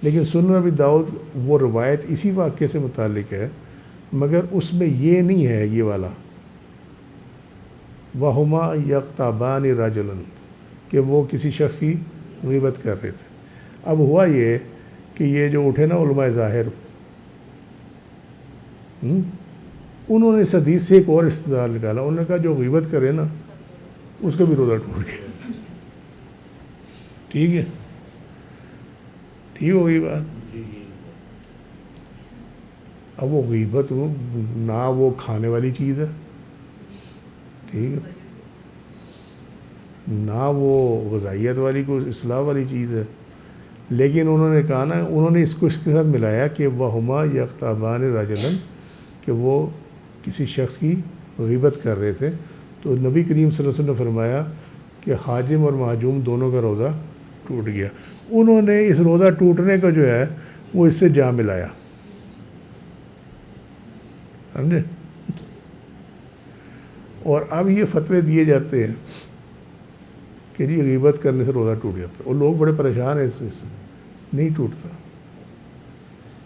لیکن سنن ابی داؤد وہ روایت اسی واقعے سے متعلق ہے, مگر اس میں یہ نہیں ہے یہ والا وہما یغتابان رجلا کہ وہ کسی شخص کی غیبت کر رہے تھے. اب ہوا یہ کہ یہ جو اٹھے نا علماء ظاہر, انہوں نے اس حدیث سے ایک اور استدلال نکالا. انہوں نے کہا جو غیبت کرے نا اس کا بھی روزہ ٹوٹ گیا. ٹھیک ہے, ٹھیک ہو گئی بات. اب وہ غیبت نہ وہ کھانے والی چیز ہے, ٹھیک ہے, نہ وہ غذائیت والی کو اصلاح والی چیز ہے, لیکن انہوں نے کہا نا, انہوں نے اس کو اس کے ساتھ ملایا کہ وہما یغتابان رجلا کہ وہ کسی شخص کی غیبت کر رہے تھے. تو نبی کریم صلی اللہ علیہ وسلم نے فرمایا کہ حاجم اور محجوم دونوں کا روزہ ٹوٹ گیا. انہوں نے اس روزہ ٹوٹنے کا جو ہے وہ اس سے جا ملایا, سمجھے. اور اب یہ فتوے دیے جاتے ہیں کہ جی غیبت کرنے سے روزہ ٹوٹ جاتا ہے, اور لوگ بڑے پریشان ہیں اس سے. نہیں ٹوٹتا,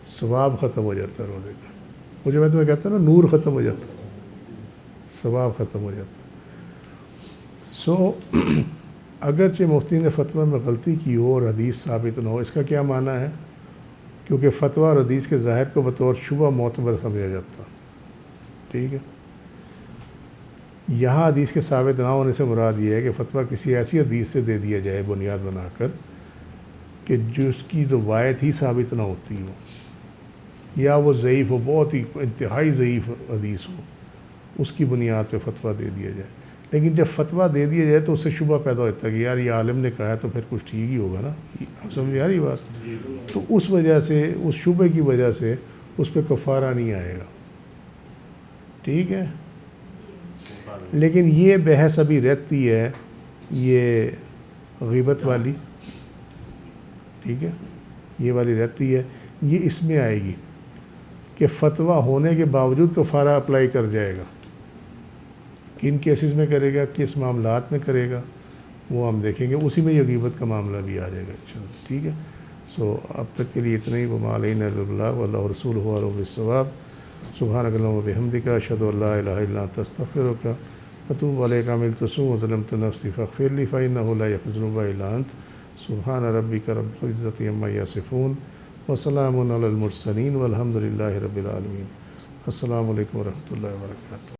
ثواب ختم ہو جاتا ہے روزے کا. مجھے میں تمہیں کہتا ہوں نا, نور ختم ہو جاتا, ثواب ختم ہو جاتا. سو اگرچہ مفتی نے فتویٰ میں غلطی کی ہو اور حدیث ثابت نہ ہو, اس کا کیا معنی ہے, کیونکہ فتویٰ اور حدیث کے ظاہر کو بطور شبہ معتبر سمجھا جاتا. ٹھیک ہے. یہاں حدیث کے ثابت نہ ہونے سے مراد یہ ہے کہ فتویٰ کسی ایسی حدیث سے دے دیا جائے بنیاد بنا کر کہ جس کی روایت ہی ثابت نہ ہوتی ہو, یا وہ ضعیف ہو, بہت ہی انتہائی ضعیف حدیث ہو, اس کی بنیاد پہ فتویٰ دے دیا جائے. لیکن جب فتویٰ دے دیا جائے تو اس سے شبہ پیدا ہوتا ہے کہ یار یہ عالم نے کہا ہے تو پھر کچھ ٹھیک ہی ہوگا نا. آپ سمجھ آ رہی بات. تو اس وجہ سے, اس شبہ کی وجہ سے اس پہ کفارہ نہیں آئے گا. ٹھیک ہے. لیکن یہ بحث ابھی رہتی ہے یہ غیبت والی, ٹھیک ہے, یہ والی رہتی ہے. یہ اس میں آئے گی کہ فتویٰ ہونے کے باوجود کفارہ اپلائی کر جائے گا. کن کیسز میں کرے گا, کس معاملات میں کرے گا, وہ ہم دیکھیں گے. اسی میں یہ غیبت کا معاملہ بھی آ جائے گا انشاءاللہ. ٹھیک ہے. سو اب تک کے لیے اتنا ہی. وما علینا الا البلاغ واللہ رسولہ اعلم بالصواب. سبحانک اللہم وبحمدک اشہد ان لا الہ الا انت استغفرک واتوب الیک. عملت سوءا وظلمت نفسی فاغفر لی فانہ لا یغفر الذنوب الا انت. سبحان ربک رب العزۃ عما یصفون وسلام علی المرسلین والحمد للہ رب العالمین. السلام علیکم ورحمۃ اللہ وبرکاتہ.